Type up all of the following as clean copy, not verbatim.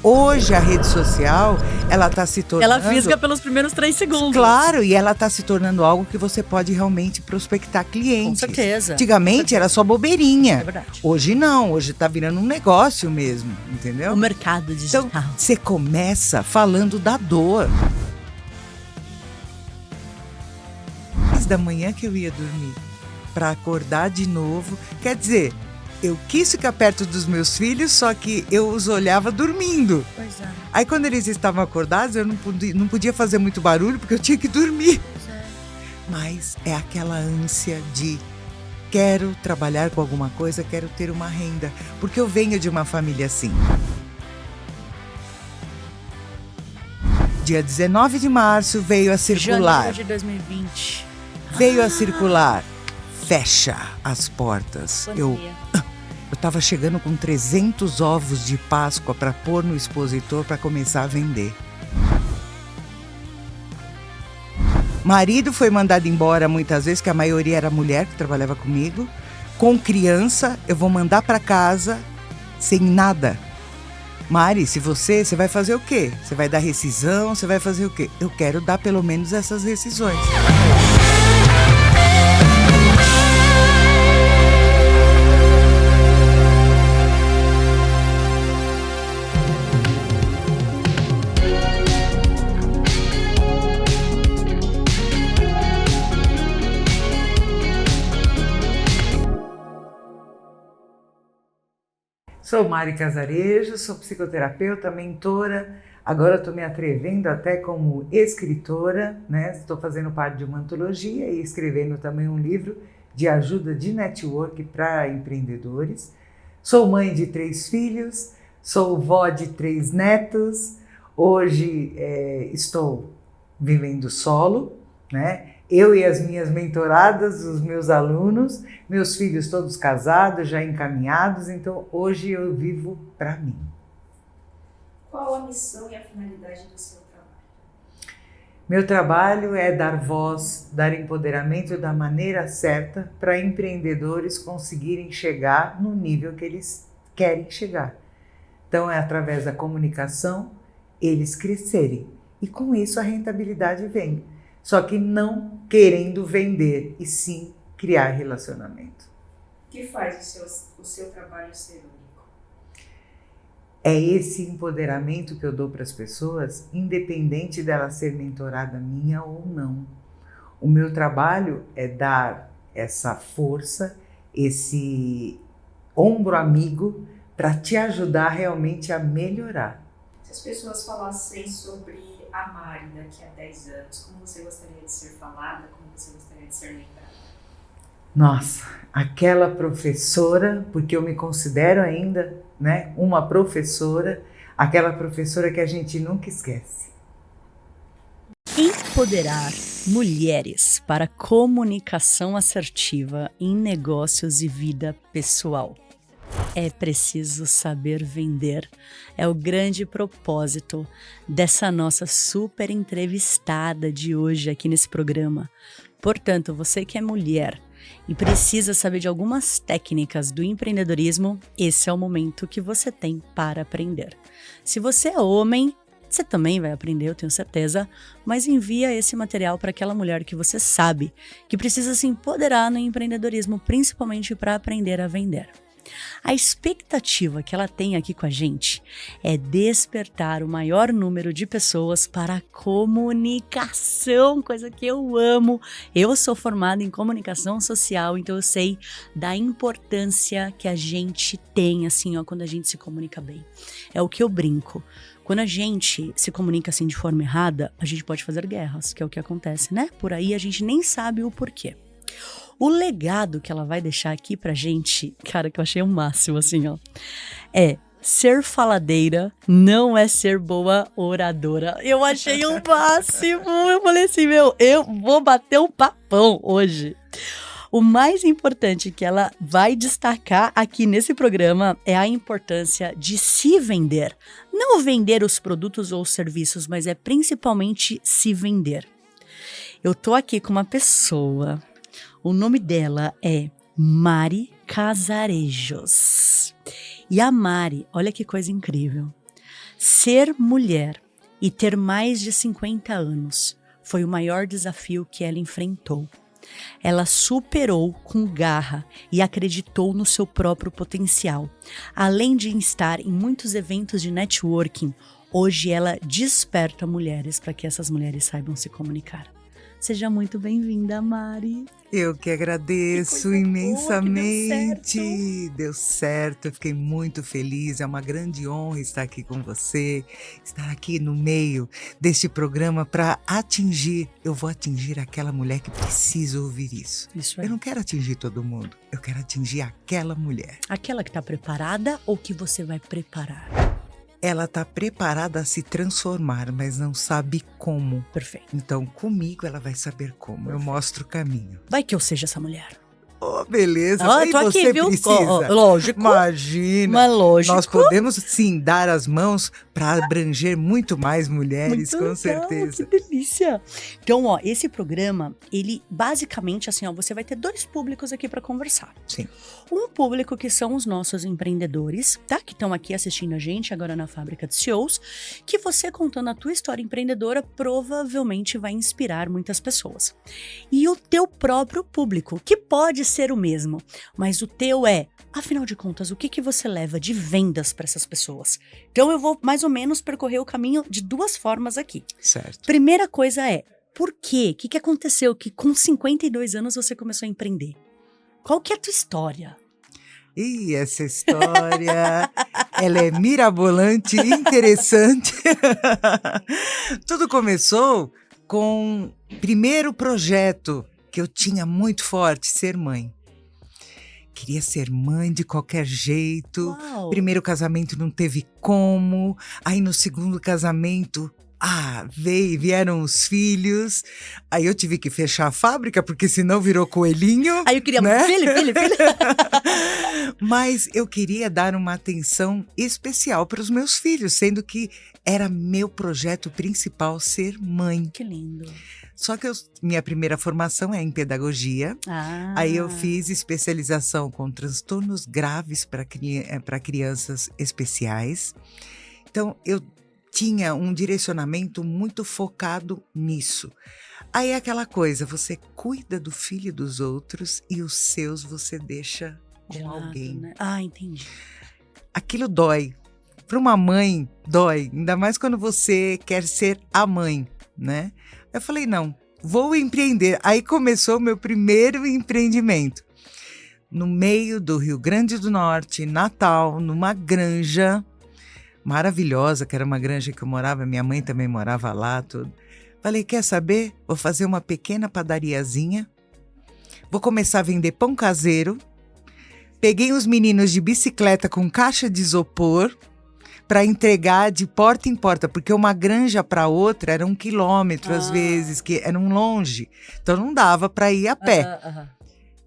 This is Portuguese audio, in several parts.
hoje a rede social, ela está se tornando... Ela fisga pelos primeiros 3 segundos. Claro, e ela está se tornando algo que você pode realmente prospectar clientes. Com certeza. Antigamente era só bobeirinha. É verdade. Hoje não, hoje está virando um negócio mesmo, entendeu? O mercado digital. Então, você começa falando da dor. Da manhã que eu ia dormir, para acordar de novo. Quer dizer, eu quis ficar perto dos meus filhos, só que eu os olhava dormindo. Pois é. Aí quando eles estavam acordados, eu não podia fazer muito barulho, porque eu tinha que dormir. Pois é. Mas é aquela ânsia de quero trabalhar com alguma coisa, quero ter uma renda, porque eu venho de uma família assim. Dia 19 de março veio a circular. Janeiro de 2020. Veio a circular, fecha as portas. Eu estava chegando com 300 ovos de Páscoa para pôr no expositor para começar a vender. Marido foi mandado embora muitas vezes, que a maioria era mulher que trabalhava comigo. Com criança, eu vou mandar para casa sem nada. Mari, se você vai fazer o quê? Você vai dar rescisão? Você vai fazer o quê? Eu quero dar pelo menos essas rescisões. Sou Mari Casarejo, sou psicoterapeuta, mentora. Agora estou me atrevendo até como escritora, né? Estou fazendo parte de uma antologia e escrevendo também um livro de ajuda de network para empreendedores. Sou mãe de 3 filhos, sou vó de 3 netos. Hoje estou vivendo solo, né? Eu e as minhas mentoradas, os meus alunos, meus filhos todos casados, já encaminhados, então hoje eu vivo para mim. Qual a missão e a finalidade do seu trabalho? Meu trabalho é dar voz, dar empoderamento da maneira certa para empreendedores conseguirem chegar no nível que eles querem chegar. Então é através da comunicação eles crescerem e com isso a rentabilidade vem. Só que não querendo vender, e sim criar relacionamento. O que faz o seu trabalho ser único? É esse empoderamento que eu dou para as pessoas, independente dela ser mentorada minha ou não. O meu trabalho é dar essa força, esse ombro amigo para te ajudar realmente a melhorar. Se as pessoas falassem sobre a Mari daqui a 10 anos, como você gostaria de ser falada, como você gostaria de ser lembrada? Nossa, aquela professora, porque eu me considero ainda, né, uma professora, aquela professora que a gente nunca esquece. Empoderar mulheres para comunicação assertiva em negócios e vida pessoal. É preciso saber vender. É o grande propósito dessa nossa super entrevistada de hoje aqui nesse programa. Portanto, você que é mulher e precisa saber de algumas técnicas do empreendedorismo, esse é o momento que você tem para aprender. Se você é homem, você também vai aprender, eu tenho certeza, mas envia esse material para aquela mulher que você sabe que precisa se empoderar no empreendedorismo, principalmente para aprender a vender. A expectativa que ela tem aqui com a gente é despertar o maior número de pessoas para a comunicação, coisa que eu amo. Eu sou formada em comunicação social, então eu sei da importância que a gente tem, assim, ó, quando a gente se comunica bem. É o que eu brinco. Quando a gente se comunica assim de forma errada, a gente pode fazer guerras, que é o que acontece, né? Por aí a gente nem sabe o porquê. O legado que ela vai deixar aqui pra gente, cara, que eu achei o máximo, assim, ó, é ser faladeira não é ser boa oradora. Eu achei o máximo. Eu falei assim, eu vou bater um papão hoje. O mais importante que ela vai destacar aqui nesse programa é a importância de se vender. Não vender os produtos ou serviços, mas é principalmente se vender. Eu tô aqui com uma pessoa... O nome dela é Mari Casarejos. E a Mari, olha que coisa incrível, Ser mulher e ter mais de 50 anos foi o maior desafio que ela enfrentou. Ela superou com garra e acreditou no seu próprio potencial. Além de estar em muitos eventos de networking, hoje ela desperta mulheres para que essas mulheres saibam se comunicar. Seja muito bem-vinda, Mari. Eu que agradeço imensamente. Deu certo, eu fiquei muito feliz. É uma grande honra estar aqui com você, estar aqui no meio deste programa para eu vou atingir aquela mulher que precisa ouvir isso. Isso aí. Eu não quero atingir todo mundo, eu quero atingir aquela mulher. Aquela que está preparada ou que você vai preparar? Ela está preparada a se transformar, mas não sabe como. Perfeito. Então, comigo ela vai saber como. Perfeito. Eu mostro o caminho. Vai que eu seja essa mulher. Oh, beleza. E tô você aqui, viu? precisa. Lógico. Imagina. Mas lógico. Nós podemos, sim, dar as mãos para abranger muito mais mulheres, muito com legal, certeza. Que delícia. Então, esse programa, ele basicamente, assim, você vai ter 2 públicos aqui para conversar. Sim. Um público que são os nossos empreendedores, tá? Que estão aqui assistindo a gente agora na Fábrica de CEOs, que você contando a tua história empreendedora provavelmente vai inspirar muitas pessoas. E o teu próprio público, que pode ser o mesmo, mas o teu afinal de contas, o que você leva de vendas para essas pessoas? Então eu vou mais ou menos percorrer o caminho de 2 formas aqui. Certo. Primeira coisa por quê? O que aconteceu que com 52 anos você começou a empreender? Qual que é a tua história? E essa história, ela é mirabolante, interessante. Tudo começou com o primeiro projeto que eu tinha muito forte, ser mãe. Queria ser mãe de qualquer jeito. Uau. Primeiro casamento não teve como. Aí no segundo casamento, vieram os filhos. Aí eu tive que fechar a fábrica, porque senão virou coelhinho. Aí eu queria, né? filho. Mas eu queria dar uma atenção especial para os meus filhos, sendo que era meu projeto principal ser mãe. Que lindo. Só que minha primeira formação é em pedagogia. Aí eu fiz especialização com transtornos graves para crianças especiais. Então, eu tinha um direcionamento muito focado nisso. Aí é aquela coisa, você cuida do filho dos outros e os seus você deixa com alguém. Né? Entendi. Aquilo dói. Para uma mãe, dói. Ainda mais quando você quer ser a mãe, né? Eu falei, não, vou empreender. Aí começou o meu primeiro empreendimento. No meio do Rio Grande do Norte, Natal, numa granja maravilhosa, que era uma granja que eu morava, minha mãe também morava lá, tudo. Falei, quer saber? Vou fazer uma pequena padariazinha, vou começar a vender pão caseiro. Peguei uns meninos de bicicleta com caixa de isopor para entregar de porta em porta, porque uma granja para outra era 1 quilômetro, às vezes, que eram longe. Então não dava para ir a pé.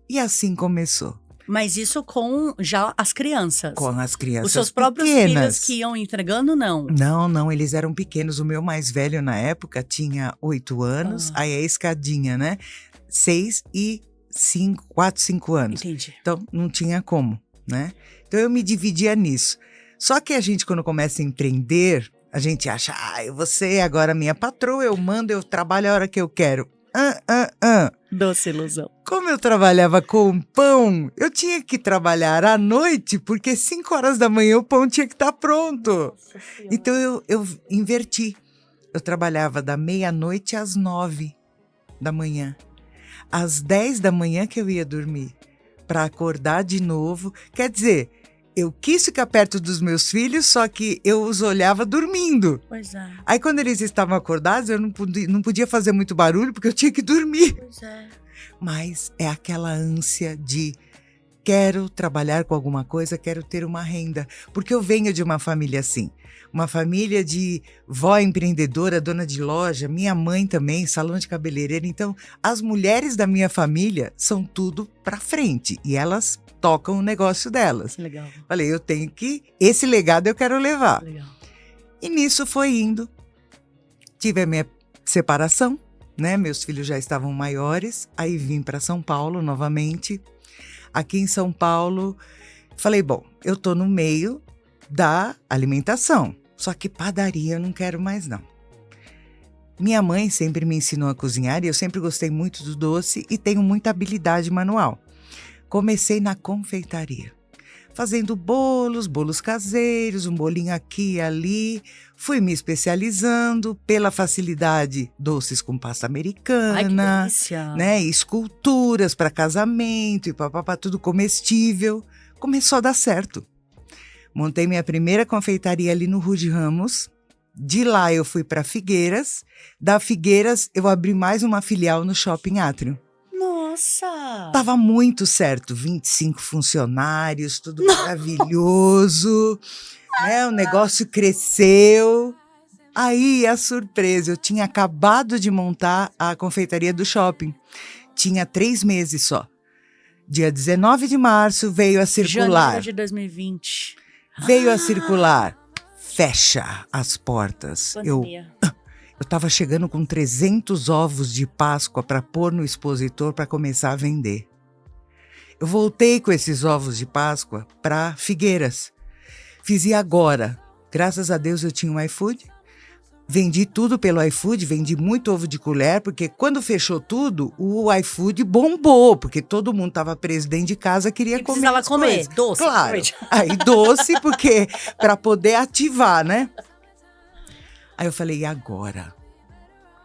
E assim começou. Mas isso com já as crianças? Com as crianças Os seus próprios pequenas. filhos que iam entregando, não? Não, eles eram pequenos. O meu mais velho na época tinha 8 anos, aí a escadinha, né? 6 e 4, 5 anos. Entendi. Então não tinha como, né? Então eu me dividia nisso. Só que a gente, quando começa a empreender, a gente acha, você é agora minha patroa, eu mando, eu trabalho a hora que eu quero. Doce ilusão. Como eu trabalhava com pão, eu tinha que trabalhar à noite, porque 5 horas da manhã o pão tinha que estar pronto. Então eu inverti. Eu trabalhava da meia-noite às 9 da manhã. Às 10 da manhã que eu ia dormir, para acordar de novo. Quer dizer, eu quis ficar perto dos meus filhos, só que eu os olhava dormindo. Pois é. Aí quando eles estavam acordados, eu não podia fazer muito barulho, porque eu tinha que dormir. Pois é. Mas é aquela ânsia de quero trabalhar com alguma coisa, quero ter uma renda. Porque eu venho de uma família assim. Uma família de vó empreendedora, dona de loja, minha mãe também, salão de cabeleireiro. Então, as mulheres da minha família são tudo pra frente. E elas tocam o negócio delas. Legal. Falei, esse legado eu quero levar. Legal. E nisso foi indo. Tive a minha separação, né? Meus filhos já estavam maiores. Aí vim para São Paulo novamente. Aqui em São Paulo, falei, bom, eu tô no meio da alimentação. Só que padaria eu não quero mais não. Minha mãe sempre me ensinou a cozinhar e eu sempre gostei muito do doce e tenho muita habilidade manual. Comecei na confeitaria, fazendo bolos caseiros, um bolinho aqui e ali. Fui me especializando pela facilidade, doces com pasta americana, Ai, que delícia. né, esculturas para casamento e papapá, tudo comestível. Começou a dar certo. Montei minha primeira confeitaria ali no Rude Ramos. De lá eu fui para Figueiras. Da Figueiras eu abri mais uma filial no Shopping Átrio. Nossa! Tava muito certo, 25 funcionários, tudo maravilhoso, né? O negócio cresceu. Aí a surpresa, eu tinha acabado de montar a confeitaria do shopping. Tinha 3 meses só. Dia 19 de março veio a circular. Janeiro de 2020. Veio a circular. Fecha as portas. Pandemia. Eu estava chegando com 300 ovos de Páscoa para pôr no expositor para começar a vender. Eu voltei com esses ovos de Páscoa para Figueiras. Fiz e agora? Graças a Deus eu tinha um iFood. Vendi tudo pelo iFood, vendi muito ovo de colher, porque quando fechou tudo, o iFood bombou, porque todo mundo estava preso dentro de casa, queria E comer precisava as comer coisas. doce. Claro. Aí doce, porque para poder ativar, né? Aí eu falei, e agora?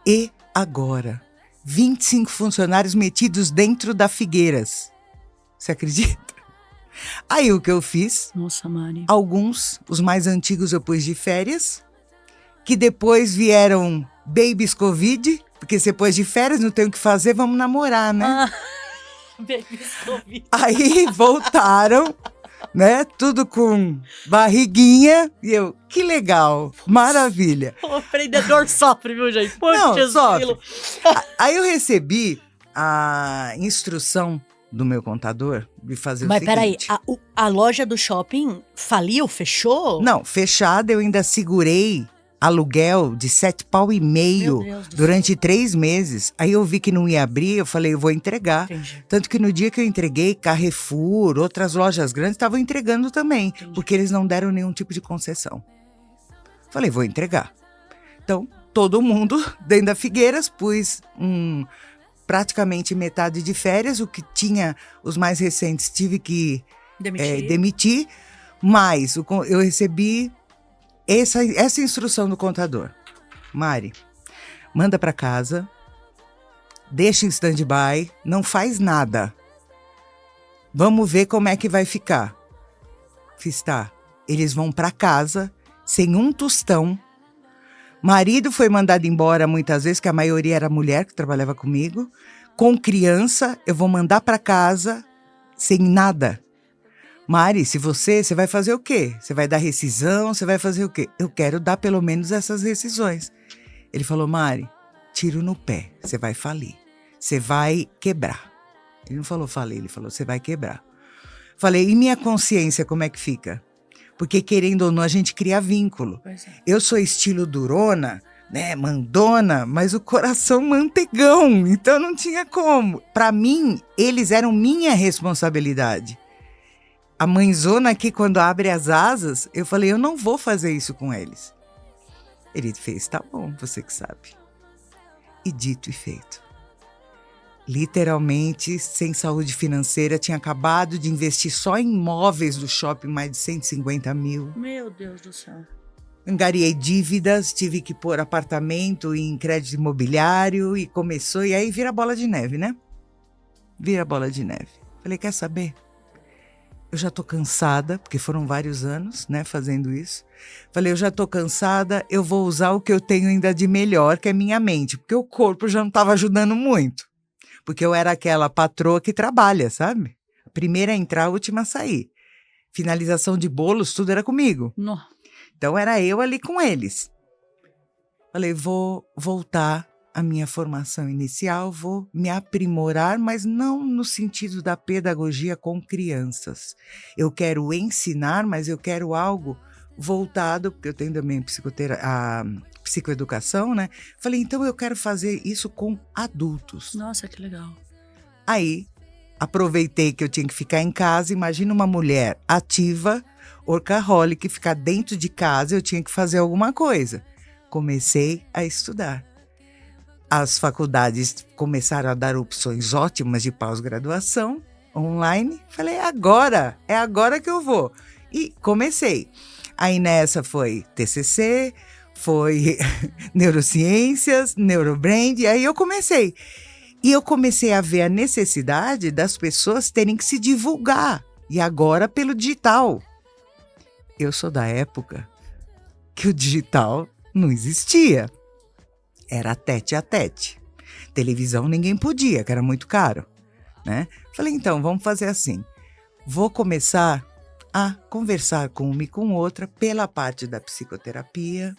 E agora? 25 funcionários metidos dentro da Figueiras. Você acredita? Aí o que eu fiz? Nossa, Mari. Alguns, os mais antigos eu pus de férias, que depois vieram babies Covid, porque você pôs de férias, não tem o que fazer, vamos namorar, né? Babies Covid. Aí voltaram, né? Tudo com barriguinha. E eu, que legal, maravilha. O empreendedor sofre, viu, gente? Pô, Não, Jesus, sofre. Filo. Aí eu recebi a instrução do meu contador de fazer Mas o peraí, seguinte. a loja do shopping faliu, fechou? Não, fechada, eu ainda segurei aluguel de 7,5 pau Meu Deus do durante céu. 3 meses. Aí eu vi que não ia abrir, eu falei, eu vou entregar. Entendi. Tanto que no dia que eu entreguei, Carrefour, outras lojas grandes estavam entregando também, Entendi. porque eles não deram nenhum tipo de concessão. Falei, vou entregar. Então, todo mundo dentro da Figueiras, pus praticamente metade de férias, o que tinha os mais recentes tive que demitir, mas eu recebi essa instrução do contador. Mari, manda para casa, deixa em stand-by, não faz nada. Vamos ver como é que vai ficar. Fiz, tá. Eles vão para casa, sem um tostão. Marido foi mandado embora muitas vezes, que a maioria era mulher que trabalhava comigo. Com criança, eu vou mandar para casa sem nada. Mari, se você vai fazer o quê? Você vai dar rescisão? Você vai fazer o quê? Eu quero dar pelo menos essas rescisões. Ele falou, Mari, tiro no pé, você vai falir. Você vai quebrar. Ele não falou falir, ele falou, você vai quebrar. Falei, e minha consciência, como é que fica? Porque querendo ou não, a gente cria vínculo. Pois é. Eu sou estilo durona, né, mandona, mas o coração mantegão, então não tinha como. Para mim, eles eram minha responsabilidade. A mãezona aqui, quando abre as asas, eu falei, eu não vou fazer isso com eles. Ele fez, tá bom, você que sabe. E dito e feito. Literalmente, sem saúde financeira, tinha acabado de investir só em imóveis do shopping, mais de 150 mil. Meu Deus do céu. Angariei dívidas, tive que pôr apartamento em crédito imobiliário e começou, e aí vira bola de neve, né? Vira bola de neve. Falei, quer saber? Eu já tô cansada, porque foram vários anos, né, fazendo isso. Falei, eu já tô cansada, eu vou usar o que eu tenho ainda de melhor, que é minha mente, porque o corpo já não estava ajudando muito. Porque eu era aquela patroa que trabalha, sabe? A primeira a entrar, a última a sair. Finalização de bolos, tudo era comigo. Não. Então era eu ali com eles. Falei, vou voltar à minha formação inicial, vou me aprimorar, mas não no sentido da pedagogia com crianças. Eu quero ensinar, mas eu quero algo voltado, porque eu tenho também a psicoeducação, né? Falei, então eu quero fazer isso com adultos. Nossa, que legal. Aí, aproveitei que eu tinha que ficar em casa. Imagina uma mulher ativa, workaholic, ficar dentro de casa, eu tinha que fazer alguma coisa. Comecei a estudar. As faculdades começaram a dar opções ótimas de pós-graduação online. Falei, é agora que eu vou. E comecei. Aí nessa foi TCC, foi neurociências, neurobrand, aí eu comecei. E eu comecei a ver a necessidade das pessoas terem que se divulgar. E agora pelo digital. Eu sou da época que o digital não existia. Era tete a tete. Televisão ninguém podia, que era muito caro, né? Falei, então, vamos fazer assim. Vou começar a conversar com uma e com outra pela parte da psicoterapia,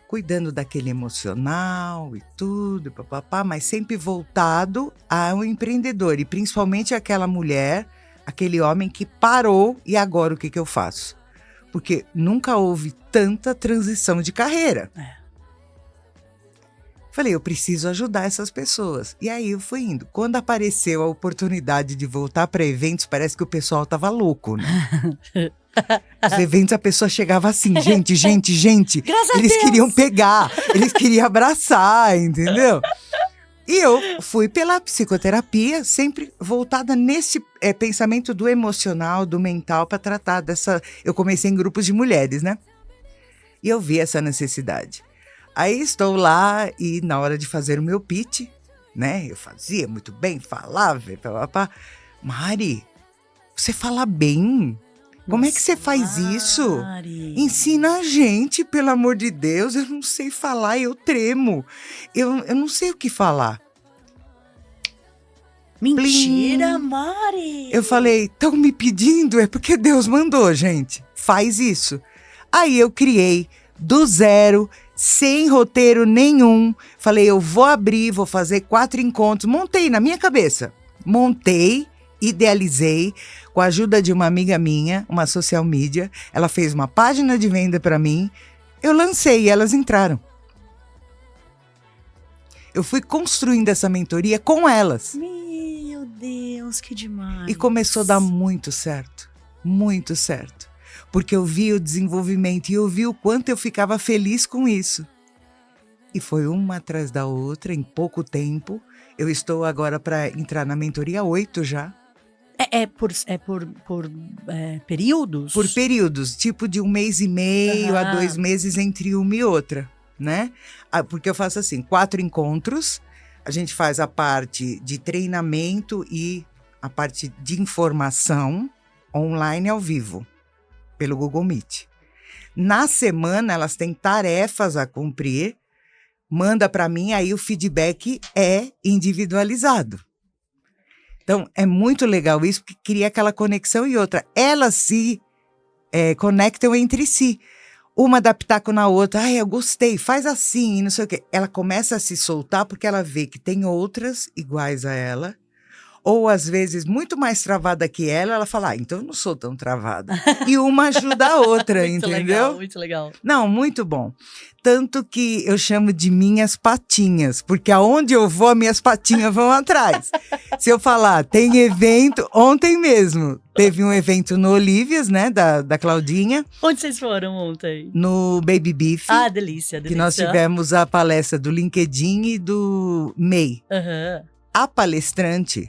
cuidando daquele emocional e tudo, papapá, mas sempre voltado ao empreendedor. E principalmente aquela mulher, aquele homem que parou e agora o que eu faço? Porque nunca houve tanta transição de carreira. Falei, eu preciso ajudar essas pessoas. E aí eu fui indo. Quando apareceu a oportunidade de voltar para eventos, parece que o pessoal tava louco, né? Os eventos a pessoa chegava assim, gente. Eles queriam pegar, eles queriam abraçar, entendeu? E eu fui pela psicoterapia, sempre voltada nesse pensamento do emocional, do mental, para tratar dessa... Eu comecei em grupos de mulheres, né? E eu vi essa necessidade. Aí estou lá e na hora de fazer o meu pitch, né? Eu fazia muito bem, falava, papapá. Mari, você fala bem. Como é que você faz isso? Ensina a gente, pelo amor de Deus. Eu não sei falar, eu tremo. Eu não sei o que falar. Mentira, Mari! Eu falei, estão me pedindo? É porque Deus mandou, gente. Faz isso. Aí eu criei do zero, sem roteiro nenhum. Falei, eu vou abrir, vou fazer 4 encontros. Montei na minha cabeça. Montei, idealizei, com a ajuda de uma amiga minha, uma social media. Ela fez uma página de venda para mim. Eu lancei e elas entraram. Eu fui construindo essa mentoria com elas. Meu Deus, que demais. E começou a dar muito certo. Muito certo. Porque eu vi o desenvolvimento e eu vi o quanto eu ficava feliz com isso. E foi uma atrás da outra, em pouco tempo. Eu estou agora para entrar na mentoria 8 já. É por períodos? Por períodos, tipo de 1 mês e meio a 2 meses entre uma e outra, né? Porque eu faço assim, 4 encontros, a gente faz a parte de treinamento e a parte de informação online ao vivo, pelo Google Meet. Na semana, elas têm tarefas a cumprir, manda para mim, aí o feedback é individualizado. Então, é muito legal isso, porque cria aquela conexão e outra. Elas se conectam entre si. Uma dá pitaco na outra. Eu gostei, faz assim, e não sei o quê. Ela começa a se soltar porque ela vê que tem outras iguais a ela. Ou, às vezes, muito mais travada que ela fala, então eu não sou tão travada. E uma ajuda a outra, muito entendeu? Legal, muito legal. Não, muito bom. Tanto que eu chamo de minhas patinhas, porque aonde eu vou, minhas patinhas vão atrás. Se eu falar, tem evento, ontem mesmo, teve um evento no Olívias, né, da Claudinha. Onde vocês foram ontem? No Baby Beef. Ah, delícia. Que nós tivemos a palestra do LinkedIn e do MEI. A palestrante,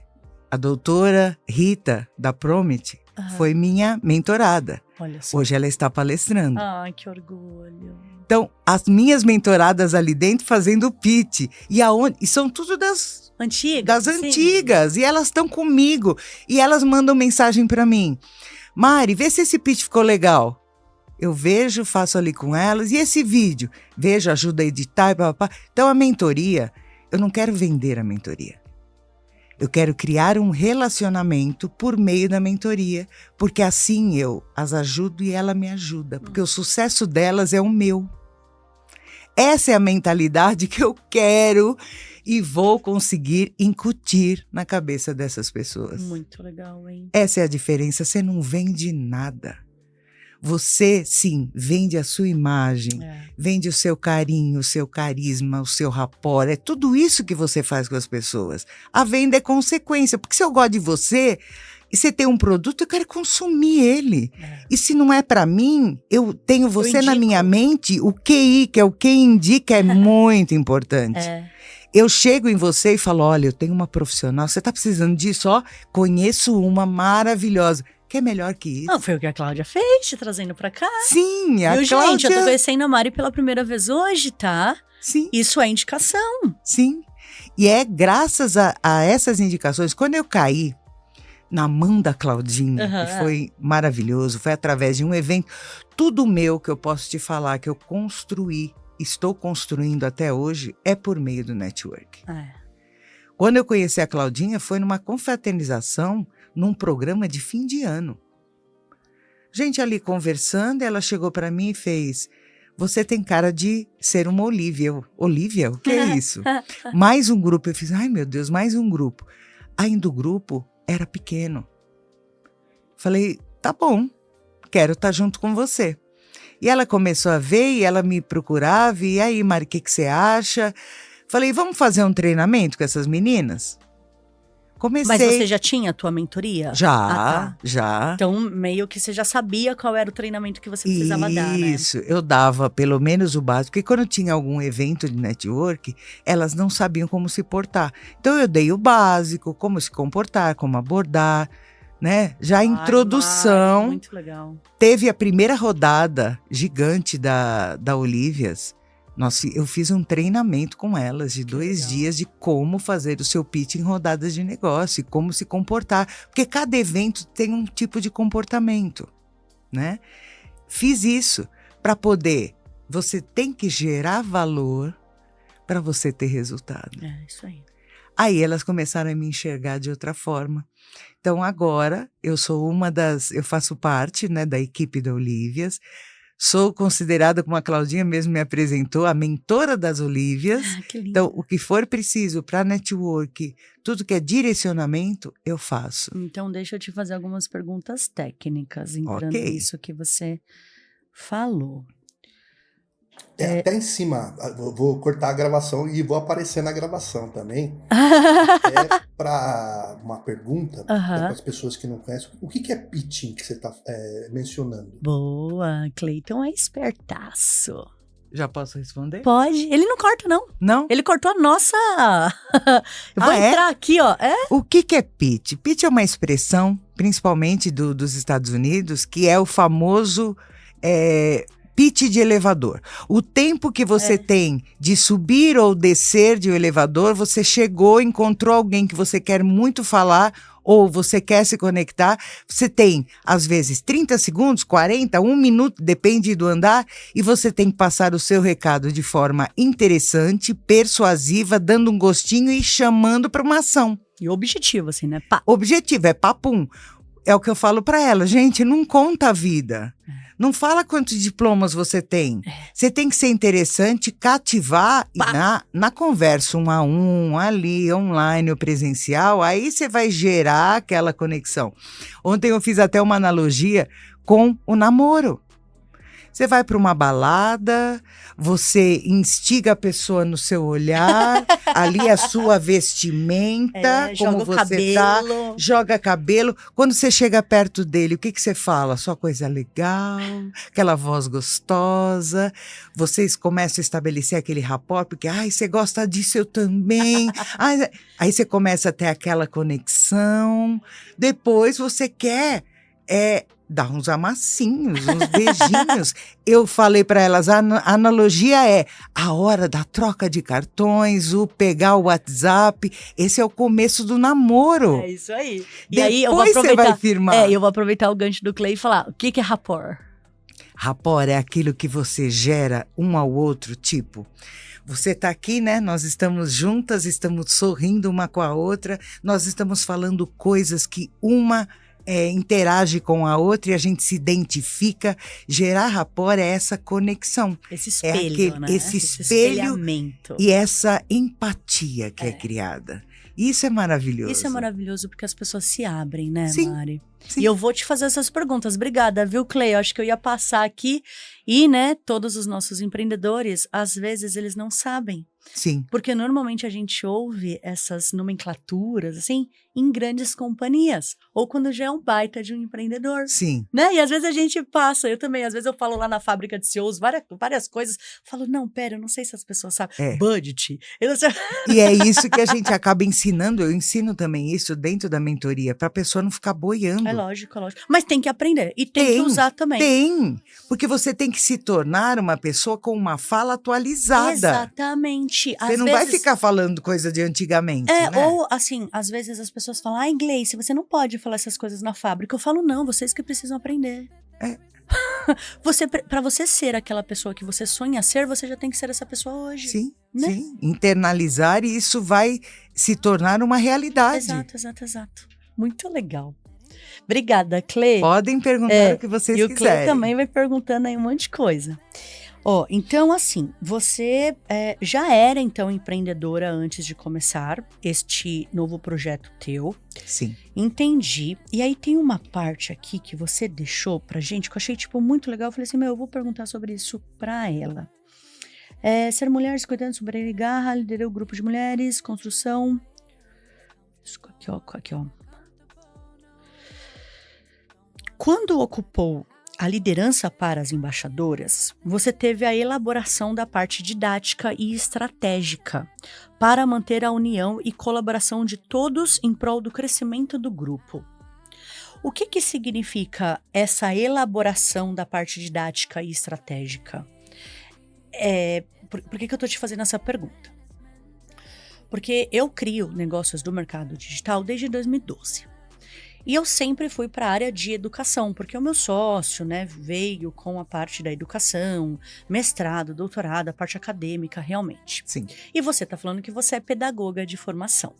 a doutora Rita, da Promit, foi minha mentorada. Olha só. Hoje ela está palestrando. Ai, que orgulho. Então, as minhas mentoradas ali dentro fazendo pitch. E são tudo das antigas. E elas estão comigo. E elas mandam mensagem para mim. Mari, vê se esse pitch ficou legal. Eu vejo, faço ali com elas. E esse vídeo? Vejo, ajuda a editar. Papá. Então, a mentoria, eu não quero vender a mentoria. Eu quero criar um relacionamento por meio da mentoria, porque assim eu as ajudo e ela me ajuda, porque o sucesso delas é o meu. Essa é a mentalidade que eu quero e vou conseguir incutir na cabeça dessas pessoas. Muito legal, hein? Essa é a diferença, você não vende nada. Você, sim, vende a sua imagem, vende o seu carinho, o seu carisma, o seu rapport. É tudo isso que você faz com as pessoas. A venda é consequência, porque se eu gosto de você, E você tem um produto, eu quero consumir ele. E se não é para mim, eu tenho você na minha mente, o QI, que é o que indica, é muito importante. Eu chego em você e falo, olha, eu tenho uma profissional, você tá precisando disso? Ó, conheço uma maravilhosa. Que é melhor que isso? Não, foi o que a Cláudia fez, te trazendo pra cá. Sim, a Cláudia... gente, eu tô conhecendo a Mari pela primeira vez hoje, tá? Sim. Isso é indicação. Sim. E é graças a essas indicações, quando eu caí na mão da Claudinha, que foi maravilhoso, foi através de um evento, tudo meu que eu posso te falar, que eu construí, estou construindo até hoje, é por meio do network. Quando eu conheci a Claudinha, foi numa confraternização, num programa de fim de ano. Gente ali conversando, ela chegou para mim e fez, você tem cara de ser uma Olivia. Olivia? O que é isso? Mais um grupo. Eu fiz, ai meu Deus, mais um grupo. Ainda o grupo era pequeno. Falei, tá bom, quero estar junto com você. E ela começou a ver e ela me procurava. E aí, Mari, o que você acha? Falei, vamos fazer um treinamento com essas meninas? Comecei. Mas você já tinha a tua mentoria? Já. Então, meio que você já sabia qual era o treinamento que você precisava dar, né? Isso, eu dava pelo menos o básico, porque quando tinha algum evento de network, elas não sabiam como se portar. Então, eu dei o básico, como se comportar, como abordar, né? Já a introdução. Muito legal. Teve a primeira rodada gigante da Olivias. Eu fiz um treinamento com elas de 2 dias de como fazer o seu pitch em rodadas de negócio e como se comportar. Porque cada evento tem um tipo de comportamento, né? Fiz isso para poder... Você tem que gerar valor para você ter resultado. É, isso aí. Aí elas começaram a me enxergar de outra forma. Então agora eu sou eu faço parte, né, da equipe da Olivias. Sou considerada, como a Claudinha mesmo me apresentou, a mentora das Olívias. Que lindo. Então, o que for preciso para network, tudo que é direcionamento, eu faço. Então, deixa eu te fazer algumas perguntas técnicas, entrando nisso que você falou. Até em cima, vou cortar a gravação e vou aparecer na gravação também. Para uma pergunta, para as pessoas que não conhecem, o que é pitching que você está mencionando? Boa, Cleiton é espertaço. Já posso responder? Pode. Ele não corta, não. Não? Ele cortou a nossa... Eu vou entrar aqui, ó. O que é pitch? Pitch é uma expressão, principalmente dos Estados Unidos, que é o famoso... pitch de elevador. O tempo que você tem de subir ou descer de um elevador, você chegou, encontrou alguém que você quer muito falar ou você quer se conectar, você tem, às vezes, 30 segundos, 40, 1 minuto, depende do andar, e você tem que passar o seu recado de forma interessante, persuasiva, dando um gostinho e chamando para uma ação. E objetivo, assim, né? Objetivo, é papum. É o que eu falo para ela, gente, não conta a vida. Não fala quantos diplomas você tem. Você tem que ser interessante, cativar e na conversa 1 a 1, ali, online ou presencial, aí você vai gerar aquela conexão. Ontem eu fiz até uma analogia com o namoro. Você vai para uma balada, você instiga a pessoa no seu olhar, ali a sua vestimenta, como você tá, joga cabelo. Quando você chega perto dele, o que você fala? Só coisa legal, aquela voz gostosa. Vocês começam a estabelecer aquele rapport, porque você gosta disso, eu também. Aí você começa a ter aquela conexão. Depois você quer... dar uns amassinhos, uns beijinhos. Eu falei para elas, a analogia é a hora da troca de cartões, o pegar o WhatsApp. Esse é o começo do namoro. É isso aí. E depois aí eu vou aproveitar, você vai firmar. Eu vou aproveitar o gancho do Clay e falar, o que é rapport? Rapport é aquilo que você gera um ao outro, tipo... Você está aqui, né? Nós estamos juntas, estamos sorrindo uma com a outra, nós estamos falando coisas que uma... interage com a outra e a gente se identifica. Gerar rapport é essa conexão. Esse espelho, né? Esse espelho e essa empatia que é criada. Isso é maravilhoso. Isso é maravilhoso porque as pessoas se abrem, né, Sim. Mari? Sim. E eu vou te fazer essas perguntas. Obrigada, viu, Clay? Eu acho que eu ia passar aqui e, né, todos os nossos empreendedores, às vezes eles não sabem. Sim. Porque normalmente a gente ouve essas nomenclaturas, assim, em grandes companhias. Ou quando já é um baita de um empreendedor. Sim. Né? E às vezes a gente passa, eu também, às vezes eu falo lá na fábrica de CEOs várias coisas, falo, não, pera, eu não sei se as pessoas sabem. Budget. Eu não sei. E é isso que a gente acaba ensinando, eu ensino também isso dentro da mentoria, para a pessoa não ficar boiando. É lógico. Mas tem que aprender e tem que usar também. Tem, porque você tem que se tornar uma pessoa com uma fala atualizada. Exatamente. Você não vai ficar falando coisa de antigamente, né? Ou assim, às vezes as pessoas falam, inglês, você não pode falar essas coisas na fábrica. Eu falo, não, vocês que precisam aprender. Para você ser aquela pessoa que você sonha ser, você já tem que ser essa pessoa hoje. Sim, né? Sim. Internalizar e isso vai se tornar uma realidade. Exato. Muito legal. Obrigada, Clê. Podem perguntar o que vocês quiserem. E o Clê também vai perguntando aí um monte de coisa. Então assim, você já era então empreendedora antes de começar este novo projeto teu. Sim. Entendi. E aí tem uma parte aqui que você deixou pra gente que eu achei muito legal. Eu falei assim, eu vou perguntar sobre isso pra ela. Ser mulher, 50 anos, sobre garra, liderei o grupo de mulheres, construção. Aqui, ó. Quando ocupou a liderança para as embaixadoras, você teve a elaboração da parte didática e estratégica para manter a união e colaboração de todos em prol do crescimento do grupo. O que significa essa elaboração da parte didática e estratégica? Por que eu estou te fazendo essa pergunta? Porque eu crio negócios do mercado digital desde 2012. E eu sempre fui para a área de educação, porque o meu sócio, né, veio com a parte da educação, mestrado, doutorado, a parte acadêmica, realmente. Sim. E você está falando que você é pedagoga de formação.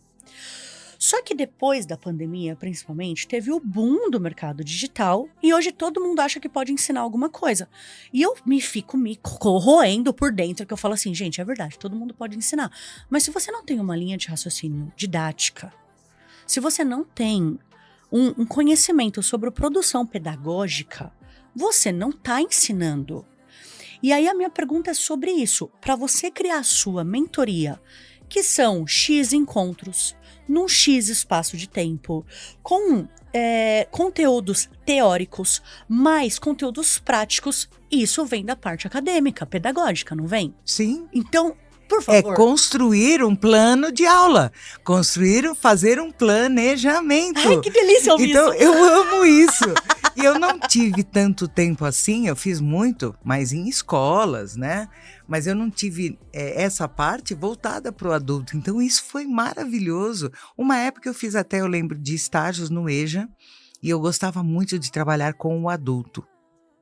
Só que depois da pandemia, principalmente, teve o boom do mercado digital e hoje todo mundo acha que pode ensinar alguma coisa. E eu fico me corroendo por dentro, que eu falo assim, gente, é verdade, todo mundo pode ensinar. Mas se você não tem uma linha de raciocínio didática, se você não tem um conhecimento sobre produção pedagógica, você não está ensinando. E aí a minha pergunta é sobre isso. Para você criar a sua mentoria, que são X encontros, num X espaço de tempo, com conteúdos teóricos, mais conteúdos práticos, isso vem da parte acadêmica, pedagógica, não vem? Sim. Então, por favor. É construir um plano de aula. Fazer um planejamento. Ai, que delícia ouvir então, isso. Eu amo isso. E eu não tive tanto tempo assim, eu fiz muito, mas em escolas, né? Mas eu não tive essa parte voltada para o adulto. Então, isso foi maravilhoso. Uma época eu fiz eu lembro de estágios no EJA, e eu gostava muito de trabalhar com o adulto.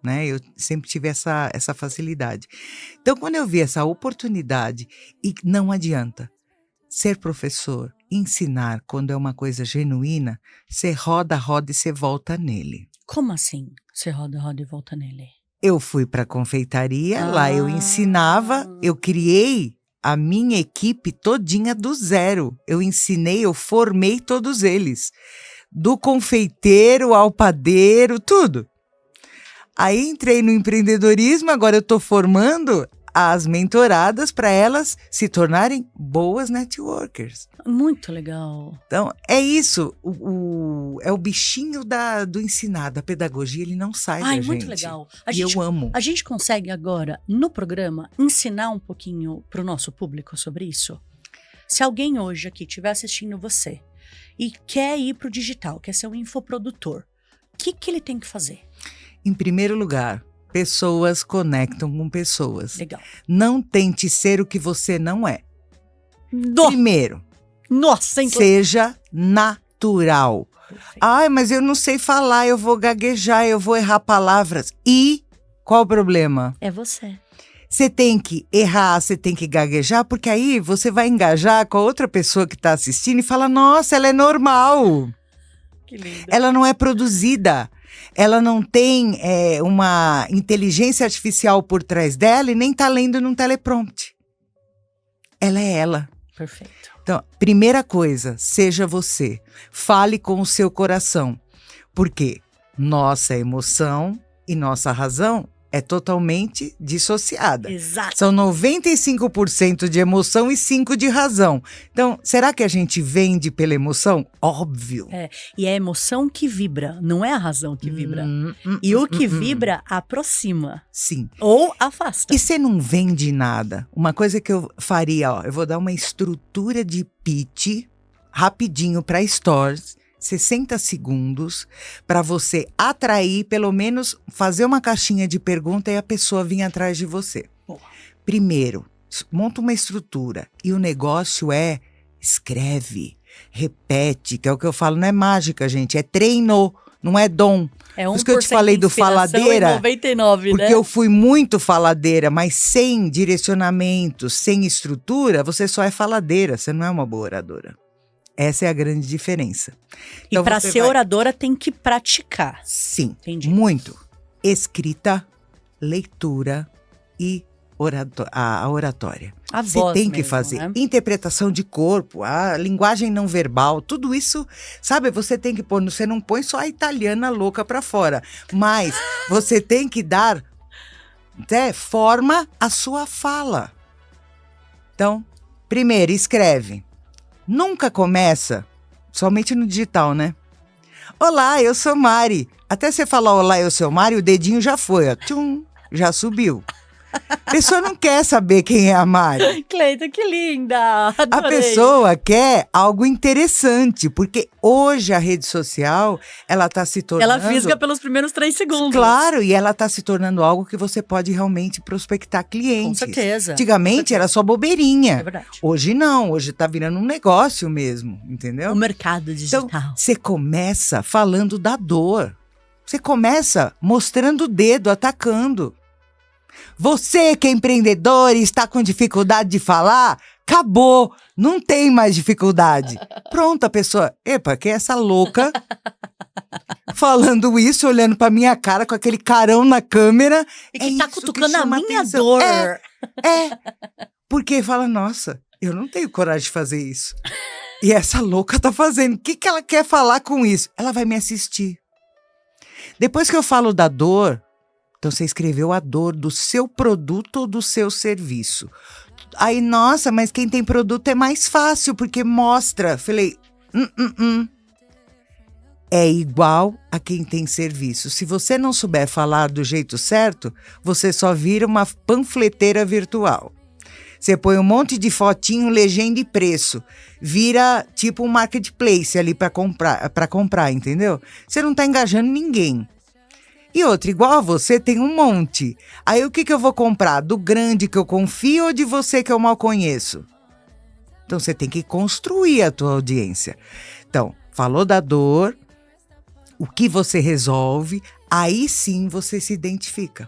Né? Eu sempre tive essa facilidade. Então, quando eu vi essa oportunidade, e não adianta ser professor, ensinar quando é uma coisa genuína, você roda e você volta nele. Como assim? Você roda e volta nele? Eu fui para a confeitaria, lá eu ensinava, eu criei a minha equipe todinha do zero. Eu ensinei, eu formei todos eles. Do confeiteiro ao padeiro, tudo. Aí entrei no empreendedorismo, agora eu estou formando as mentoradas para elas se tornarem boas networkers. Muito legal. Então, é isso. É o bichinho do ensinar, da pedagogia, ele não sai da gente. Muito legal. Eu amo. A gente consegue agora, no programa, ensinar um pouquinho para o nosso público sobre isso? Se alguém hoje aqui estiver assistindo você e quer ir para o digital, quer ser um infoprodutor, o que ele tem que fazer? Em primeiro lugar, pessoas conectam com pessoas. Legal. Não tente ser o que você não é. Primeiro, seja natural. Perfeito. Ai, mas eu não sei falar, eu vou gaguejar, eu vou errar palavras. E qual o problema? É você. Você tem que errar, você tem que gaguejar, porque aí você vai engajar com a outra pessoa que está assistindo e fala, nossa, ela é normal. Que lindo. Ela não é produzida. Ela não tem uma inteligência artificial por trás dela e nem está lendo num teleprompter. Ela é ela. Perfeito. Então, primeira coisa, seja você. Fale com o seu coração. Porque nossa emoção e nossa razão é totalmente dissociada. Exato. São 95% de emoção e 5% de razão. Então, será que a gente vende pela emoção? Óbvio. E é a emoção que vibra, não é a razão que vibra. E o que vibra aproxima. Sim. Ou afasta. E você não vende nada. Uma coisa que eu faria, eu vou dar uma estrutura de pitch rapidinho para stores, 60 segundos, para você atrair, pelo menos fazer uma caixinha de pergunta e a pessoa vir atrás de você. Boa. Primeiro, monta uma estrutura e o negócio é escreve, repete, que é o que eu falo, não é mágica, gente, é treino, não é dom. É Por isso que eu te falei do faladeira, 99, porque né? eu fui muito faladeira, mas sem direcionamento, sem estrutura, você só é faladeira, você não é uma boa oradora. Essa é a grande diferença. E Então, para você ser vai- oradora tem que praticar. Sim, Entendi. muito. Escrita, leitura e a oratória. A Você voz tem que mesmo, fazer né? interpretação de corpo, a linguagem não verbal, tudo isso, sabe? Você tem que pôr, você não põe só a italiana louca pra fora, mas você tem que dar forma à sua fala. Então, primeiro, escreve. Nunca começa, somente no digital, né? Olá, eu sou Mari. Até você falar olá, eu sou Mari, o dedinho já foi, ó. Tchum, já subiu. A pessoa não quer saber quem é a Mari. Cleita, que linda! A Adorei. pessoa quer algo interessante, porque hoje a rede social, ela tá se tornando... Ela fisga pelos primeiros 3 segundos. Claro, e ela tá se tornando algo que você pode realmente prospectar clientes. Com certeza. Antigamente era só bobeirinha. É verdade. Hoje não, hoje tá virando um negócio mesmo, entendeu? O mercado digital. Então, você começa falando da dor. Você começa mostrando o dedo, atacando. Você que é empreendedor e está com dificuldade de falar, acabou, não tem mais dificuldade. Pronto, a pessoa, epa, que é essa louca falando isso, olhando pra minha cara com aquele carão na câmera. E que tá isso cutucando a chama minha atenção. dor. Porque fala, nossa, eu não tenho coragem de fazer isso. E essa louca tá fazendo. O que ela quer falar com isso? Ela vai me assistir. Depois que eu falo da dor, então você escreveu a dor do seu produto ou do seu serviço. Aí, nossa, mas quem tem produto é mais fácil, porque mostra. Falei, É igual a quem tem serviço. Se você não souber falar do jeito certo, você só vira uma panfleteira virtual. Você põe um monte de fotinho, legenda e preço. Vira tipo um marketplace ali para comprar, entendeu? Você não tá engajando ninguém. E outra, igual a você, tem um monte. Aí o que eu vou comprar? Do grande que eu confio ou de você que eu mal conheço? Então você tem que construir a tua audiência. Então, falou da dor, o que você resolve, aí sim você se identifica.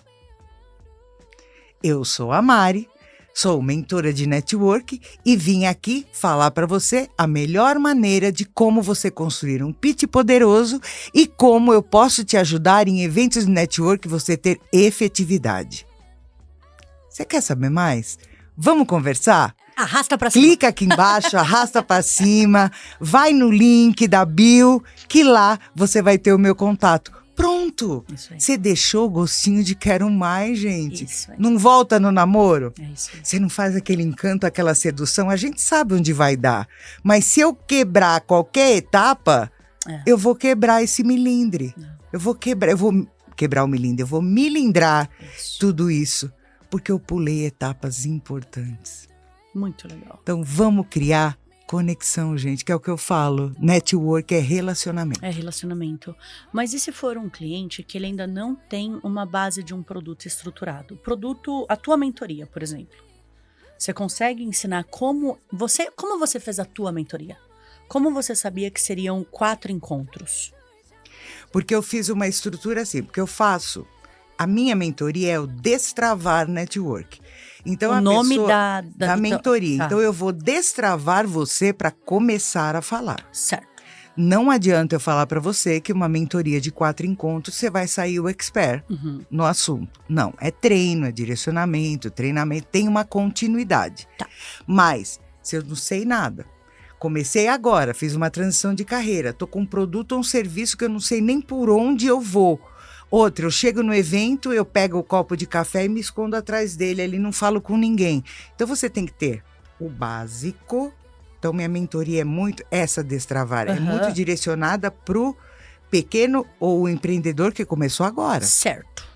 Eu sou a Mari, sou mentora de network e vim aqui falar para você a melhor maneira de como você construir um pitch poderoso e como eu posso te ajudar em eventos de network você ter efetividade. Você quer saber mais? Vamos conversar? Arrasta pra cima. Clica aqui embaixo, arrasta para cima, vai no link da bio, que lá você vai ter o meu contato. Pronto! Isso aí. Você deixou o gostinho de quero mais, gente. Isso aí. Não volta no namoro? É isso aí. Você não faz aquele encanto, aquela sedução, a gente sabe onde vai dar. Mas se eu quebrar qualquer etapa, eu vou quebrar esse milindre. Eu vou quebrar o milindre, eu vou milindrar tudo isso. Porque eu pulei etapas importantes. Muito legal. Então vamos criar conexão, gente, que é o que eu falo. Network é relacionamento. É relacionamento. Mas e se for um cliente que ele ainda não tem uma base de um produto estruturado? Produto, a tua mentoria, por exemplo. Você consegue ensinar como você fez a tua mentoria? Como você sabia que seriam 4 encontros? Porque eu fiz uma estrutura assim, porque eu faço. A minha mentoria é o Destravar Network. Então, O nome da mentoria. Tá. Então, eu vou destravar você para começar a falar. Certo. Não adianta eu falar para você que uma mentoria de 4 encontros, você vai sair o expert no assunto. Não, é treino, é direcionamento, treinamento, tem uma continuidade. Tá. Mas, se eu não sei nada, Comecei agora, fiz uma transição de carreira. Tô com um produto ou um serviço que eu não sei nem por onde eu vou. Outra, eu chego no evento, eu pego o copo de café e me escondo atrás dele, ali não falo com ninguém. Então você tem que ter o básico. Então minha mentoria é muito essa destravar, é muito direcionada pro pequeno ou empreendedor que começou agora. Certo.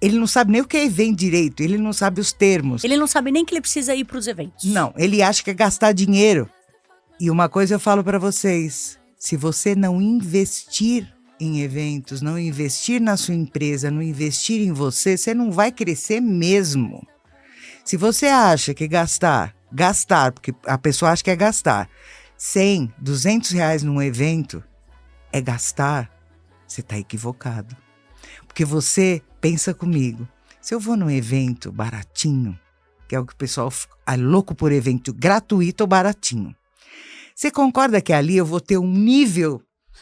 Ele não sabe nem o que é evento direito, ele não sabe os termos. Ele não sabe nem que ele precisa ir para os eventos. Não, ele acha que é gastar dinheiro. E uma coisa eu falo para vocês, se você não investir em eventos, não investir na sua empresa, não investir em você, você não vai crescer mesmo. Se você acha que gastar, porque a pessoa acha que é gastar, 100, 200 reais num evento é gastar, você está equivocado. Porque você, pensa comigo, se eu vou num evento baratinho, que é o que o pessoal é louco por evento gratuito ou baratinho, você concorda que ali eu vou ter um nível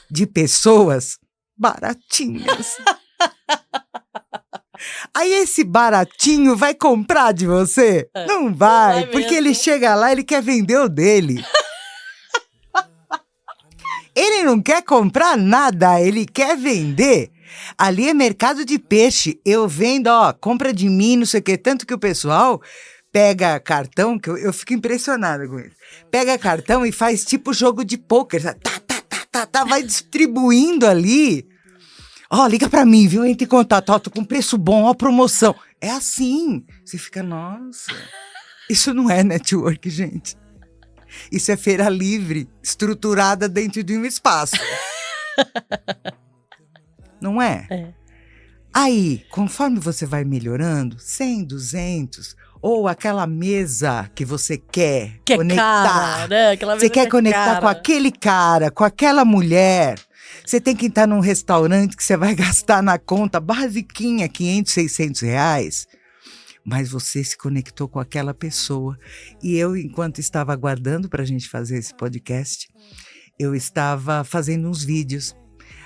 de pessoas baratinhas? Aí esse baratinho vai comprar de você? Não vai, porque ele chega lá, ele quer vender o dele. Ele não quer comprar nada, ele quer vender. Ali é mercado de peixe. Eu vendo, compra de mim, não sei o quê. Tanto que o pessoal pega cartão, que eu fico impressionada com isso. Pega cartão e faz tipo jogo de pôquer. Vai distribuindo ali. Liga pra mim, viu? Entre em contato, tô com preço bom, promoção. É assim. Você fica, nossa. Isso não é network, gente. Isso é feira livre, estruturada dentro de um espaço. Não é? É. Aí, conforme você vai melhorando, 100, 200, ou aquela mesa que você quer conectar. Cara, né? Aquela mesa você quer conectar com aquele cara, com aquela mulher. Você tem que estar num restaurante que você vai gastar na conta basiquinha, 500, 600 reais. Mas você se conectou com aquela pessoa. E eu, enquanto estava aguardando para a gente fazer esse podcast, eu estava fazendo uns vídeos.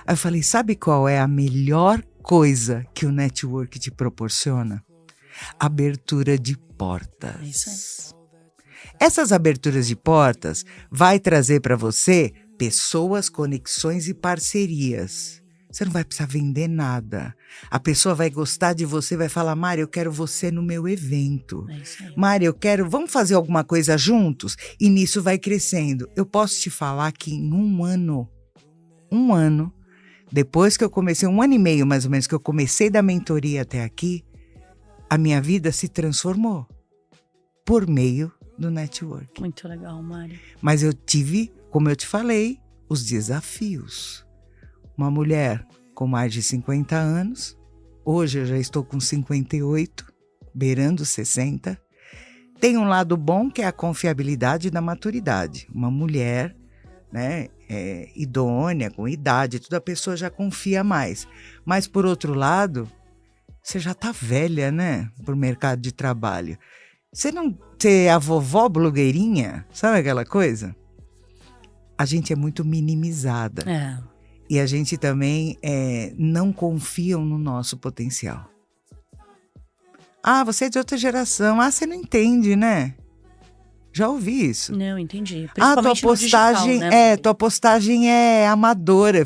Aí eu falei, sabe qual é a melhor coisa que o network te proporciona? Abertura de portas. É isso aí. Essas aberturas de portas vai trazer para você pessoas, conexões e parcerias. Você não vai precisar vender nada. A pessoa vai gostar de você, vai falar, Mari, eu quero você no meu evento. É isso aí. Mari, vamos fazer alguma coisa juntos? E nisso vai crescendo. Eu posso te falar que em um ano, depois que eu comecei, 1 ano e meio mais ou menos, que eu comecei da mentoria até aqui, a minha vida se transformou por meio do network. Muito legal, Mari. Mas eu tive, como eu te falei, os desafios. Uma mulher com mais de 50 anos, hoje eu já estou com 58, beirando 60. Tem um lado bom que é a confiabilidade da maturidade. Uma mulher, né, idônea, com idade, toda a pessoa já confia mais. Mas, por outro lado, você já está velha, né, para o mercado de trabalho. Você não ser a vovó blogueirinha, sabe aquela coisa? A gente é muito minimizada. É. E a gente também não confiam no nosso potencial. Você é de outra geração. Você não entende, né? Já ouvi isso. Não, entendi. Tua postagem, digital, né? Tua postagem é amadora.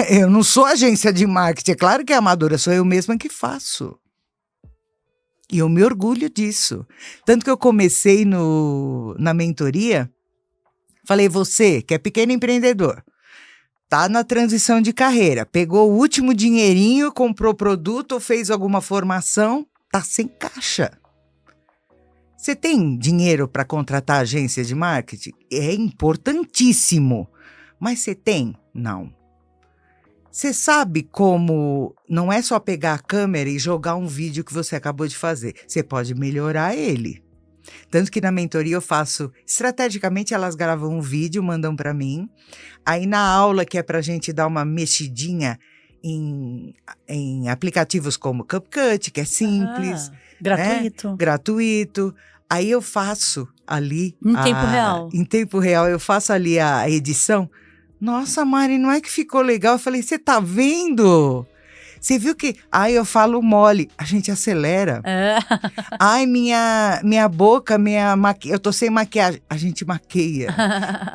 Eu não sou agência de marketing. É claro que é amadora, sou eu mesma que faço. E eu me orgulho disso. Tanto que eu comecei na mentoria, falei, você que é pequeno empreendedor, tá na transição de carreira, pegou o último dinheirinho, comprou produto ou fez alguma formação, tá sem caixa. Você tem dinheiro para contratar agência de marketing? É importantíssimo. Mas você tem? Não. Você sabe como não é só pegar a câmera e jogar um vídeo que você acabou de fazer. Você pode melhorar ele. Tanto que na mentoria eu faço, estrategicamente elas gravam um vídeo, mandam para mim. Aí na aula, que é pra gente dar uma mexidinha em aplicativos como CapCut, que é simples. Gratuito. Né? Gratuito. Aí eu faço ali... Em tempo real. Em tempo real, eu faço ali a edição. Nossa, Mari, não é que ficou legal? Eu falei, você tá vendo? Você viu que, ai, eu falo mole, a gente acelera. É. Ai, minha boca, eu tô sem maquiagem, a gente maqueia.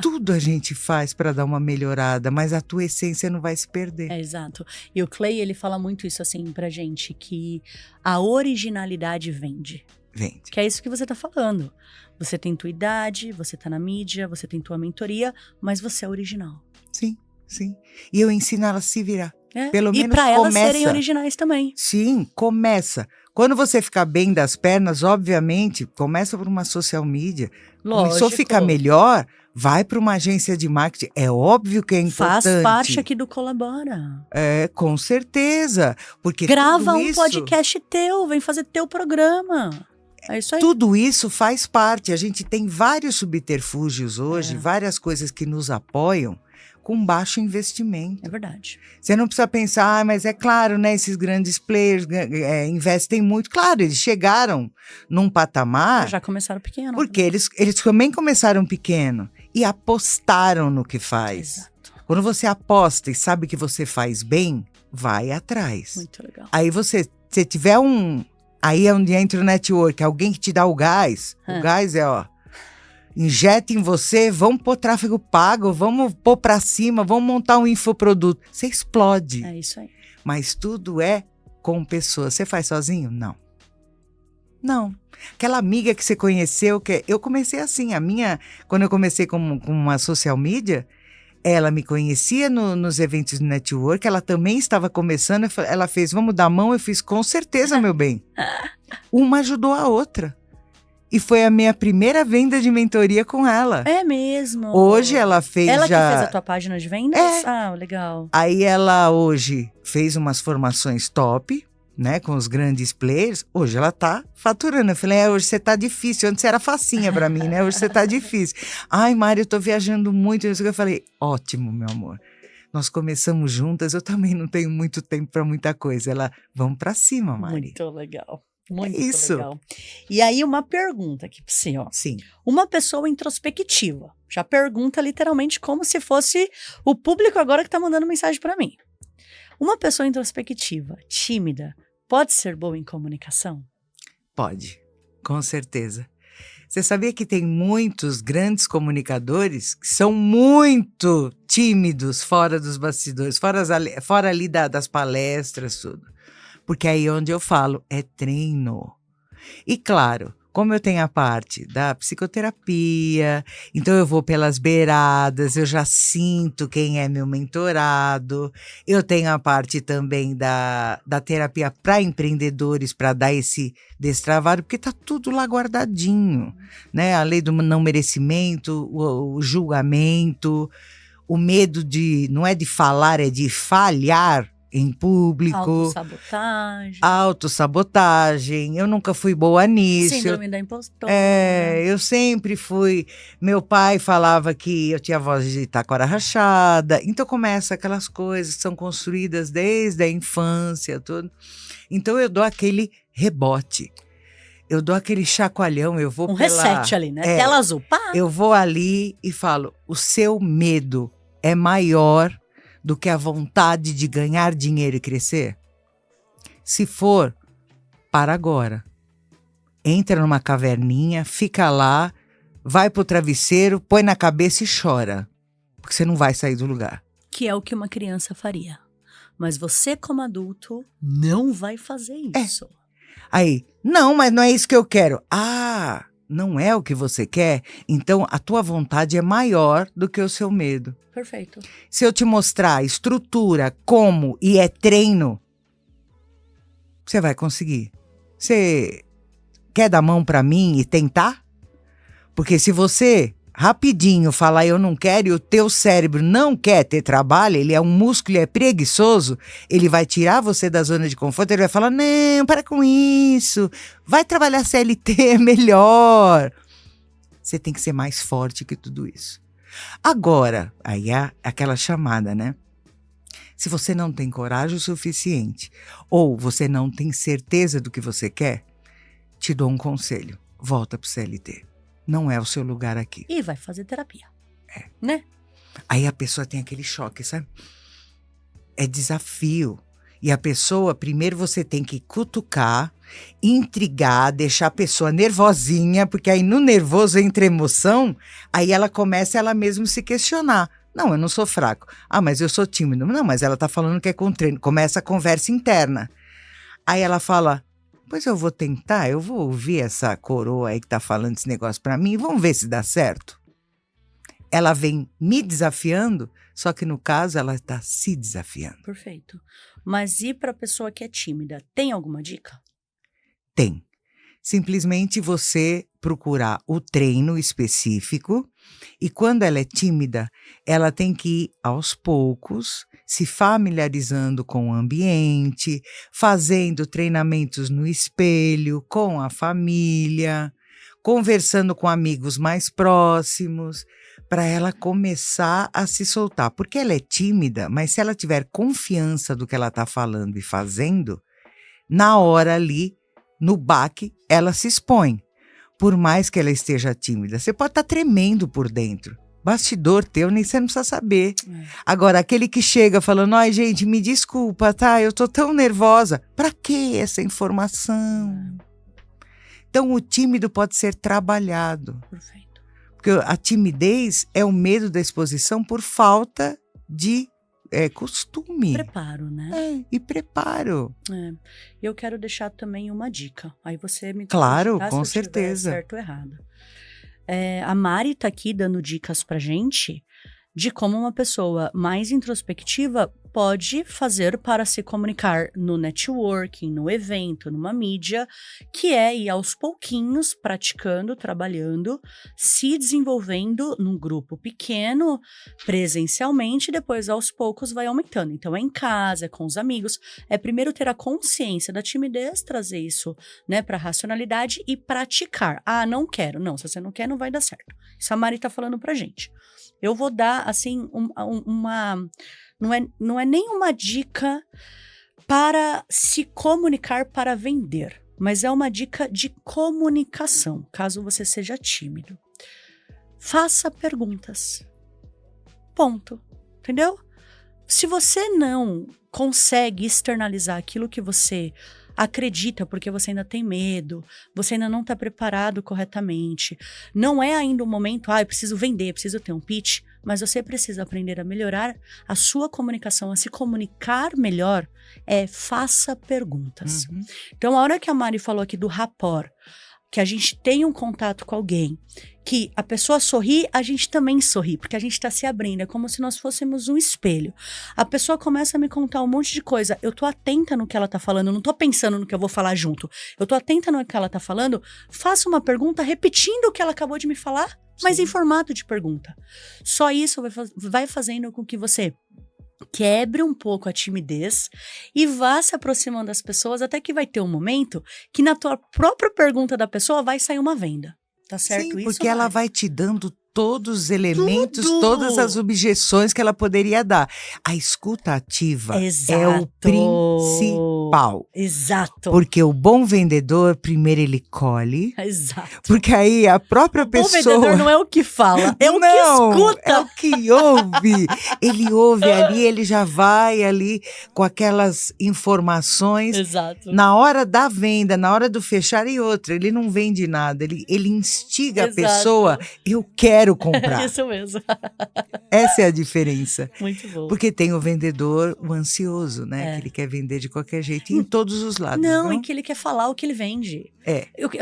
Tudo a gente faz para dar uma melhorada, mas a tua essência não vai se perder. É, exato. E o Clay, ele fala muito isso assim pra gente, que a originalidade vende. Vende. Que é isso que você tá falando. Você tem tua idade, você tá na mídia, você tem tua mentoria, mas você é original. Sim, sim. E eu ensino ela a se virar. É. Pelo e menos pra elas começa. serem originais também. Sim, começa. Quando você ficar bem das pernas, obviamente, começa por uma social media. Lógico. Começou a ficar melhor, vai para uma agência de marketing. É óbvio que é importante. Faz parte aqui do Colabora. É, com certeza. Porque Grava tudo um isso, podcast teu, vem fazer teu programa. É isso aí. tudo isso faz parte. A gente tem vários subterfúgios hoje, várias coisas que nos apoiam com baixo investimento. É verdade. Você não precisa pensar, mas é claro, né? Esses grandes players investem muito. Claro, eles chegaram num patamar Já começaram pequeno. porque eles também começaram pequeno e apostaram no que faz. Exato. Quando você aposta e sabe que você faz bem, vai atrás. Muito legal. Aí você tiver aí é onde entra o network, alguém que te dá o gás. O gás é, injeta em você, vamos pôr tráfego pago, vamos pôr pra cima, vamos montar um infoproduto. Você explode. É isso aí. Mas tudo é com pessoas. Você faz sozinho? Não. Não. Aquela amiga que você conheceu, eu comecei assim, quando eu comecei com uma social media, ela me conhecia nos eventos de network, ela também estava começando, ela fez, vamos dar a mão, eu fiz, com certeza, meu bem. Uma ajudou a outra. E foi a minha primeira venda de mentoria com ela. É mesmo. Hoje ela fez Ela já... que fez a tua página de vendas? É. Ah, legal. Aí ela hoje fez umas formações top, né, com os grandes players. Hoje ela tá faturando. Eu falei, hoje você tá difícil. Antes era facinha pra mim, né? Hoje você tá difícil. Ai, Mari, eu tô viajando muito. Eu falei, ótimo, meu amor. Nós começamos juntas, eu também não tenho muito tempo pra muita coisa. Ela, vamos pra cima, Mari. Muito legal. Muito isso. legal. E aí, uma pergunta aqui pra você, ó. Sim. Uma pessoa introspectiva. Já pergunta literalmente como se fosse o público agora que tá mandando mensagem pra mim. Uma pessoa introspectiva, tímida, pode ser boa em comunicação? Pode, com certeza. Você sabia que tem muitos grandes comunicadores que são muito tímidos fora dos bastidores, fora ali das palestras, tudo. Porque aí onde eu falo é treino. E claro, como eu tenho a parte da psicoterapia, então eu vou pelas beiradas, eu já sinto quem é meu mentorado. Eu tenho a parte também da terapia para empreendedores, para dar esse destravado, porque tá tudo lá guardadinho, né? A lei do não merecimento, o julgamento, o medo não é de falar, é de falhar em público. Autossabotagem. Eu nunca fui boa nisso. Síndrome da impostora. Eu sempre fui. Meu pai falava que eu tinha voz de taquara rachada. Então começa aquelas coisas que são construídas desde a infância, tudo. Então eu dou aquele rebote. Eu dou aquele chacoalhão, eu vou reset ali, né? Tela azul. Pá. Eu vou ali e falo, o seu medo é maior do que a vontade de ganhar dinheiro e crescer? Se for, para agora. Entra numa caverninha, fica lá, vai pro travesseiro, põe na cabeça e chora. Porque você não vai sair do lugar. Que é o que uma criança faria. Mas você, como adulto, não vai fazer isso. Aí, não, mas não é isso que eu quero. Ah, não é o que você quer? Então a tua vontade é maior do que o seu medo. Perfeito. Se eu te mostrar estrutura, como e é treino, você vai conseguir. Você quer dar mão pra mim e tentar? Porque se você rapidinho falar eu não quero e o teu cérebro não quer ter trabalho, ele é um músculo, ele é preguiçoso, ele vai tirar você da zona de conforto, ele vai falar, não, para com isso, vai trabalhar CLT, é melhor. Você tem que ser mais forte que tudo isso. Agora, aí é aquela chamada, né? Se você não tem coragem o suficiente ou você não tem certeza do que você quer, te dou um conselho. Volta pro CLT. Não é o seu lugar aqui. E vai fazer terapia. Né? Aí a pessoa tem aquele choque, sabe? É desafio. E a pessoa, primeiro você tem que cutucar, intrigar, deixar a pessoa nervosinha, porque aí no nervoso entra emoção, aí ela começa ela mesma se questionar. Não, eu não sou fraco. Ah, mas eu sou tímido. Não, mas ela tá falando que é com treino. Começa a conversa interna. Aí ela fala, pois eu vou tentar, eu vou ouvir essa coroa aí que tá falando esse negócio pra mim, vamos ver se dá certo. Ela vem me desafiando, só que no caso ela tá se desafiando. Perfeito. Mas e para a pessoa que é tímida, tem alguma dica? Tem. Simplesmente você procurar o treino específico e quando ela é tímida, ela tem que ir aos poucos, se familiarizando com o ambiente, fazendo treinamentos no espelho, com a família, conversando com amigos mais próximos, para ela começar a se soltar. Porque ela é tímida, mas se ela tiver confiança do que ela está falando e fazendo, na hora ali, no baque, ela se expõe. Por mais que ela esteja tímida, você pode estar tremendo por dentro. Bastidor teu, nem você não precisa saber. Agora, aquele que chega falando, ai gente, me desculpa, tá? Eu tô tão nervosa. Pra que essa informação? Então, o tímido pode ser trabalhado. Perfeito. Porque a timidez é o medo da exposição por falta de costume. Preparo, né? E preparo. Eu quero deixar também uma dica. Aí você me Claro, diz, com se eu tiver certeza. certo ou errado. A Mari tá aqui dando dicas pra gente de como uma pessoa mais introspectiva pode fazer para se comunicar no networking, no evento, numa mídia, que é ir aos pouquinhos praticando, trabalhando, se desenvolvendo num grupo pequeno, presencialmente, e depois aos poucos vai aumentando. Então é em casa, é com os amigos, é primeiro ter a consciência da timidez, trazer isso, né, para a racionalidade e praticar. Ah, não quero. Não, se você não quer, não vai dar certo. Isso a Mari tá falando pra gente. Eu vou dar, assim, não é nem uma dica para se comunicar para vender, mas é uma dica de comunicação, caso você seja tímido. Faça perguntas. Ponto. Entendeu? Se você não consegue externalizar aquilo que você acredita, porque você ainda tem medo, você ainda não está preparado corretamente, não é ainda o momento, eu preciso vender, preciso ter um pitch, mas você precisa aprender a melhorar a sua comunicação, a se comunicar melhor, faça perguntas. Uhum. Então, a hora que a Mari falou aqui do rapport, que a gente tem um contato com alguém, que a pessoa sorri, a gente também sorri, porque a gente tá se abrindo, é como se nós fôssemos um espelho. A pessoa começa a me contar um monte de coisa, eu tô atenta no que ela tá falando, eu não tô pensando no que eu vou falar junto, eu tô atenta no que ela tá falando, faça uma pergunta repetindo o que ela acabou de me falar, mas em formato de pergunta. Só isso vai fazendo com que você quebre um pouco a timidez e vá se aproximando das pessoas até que vai ter um momento que na tua própria pergunta da pessoa vai sair uma venda. Tá certo? Sim, isso porque ela vai te dando todos os elementos, todas as objeções que ela poderia dar. A escuta ativa é o principal. Exato. Porque o bom vendedor, primeiro ele colhe. Exato. Porque aí a própria pessoa... O vendedor não é o que fala, é o que escuta. É o que ouve. Ele ouve ali, ele já vai ali com aquelas informações. Exato. Na hora da venda, na hora do fechar e outra, ele não vende nada, ele instiga a pessoa, eu quero comprar. Isso mesmo. Essa é a diferença. Muito bom. Porque tem o vendedor, o ansioso, né? Que ele quer vender de qualquer jeito, em todos os lados. Não, e que ele quer falar o que ele vende.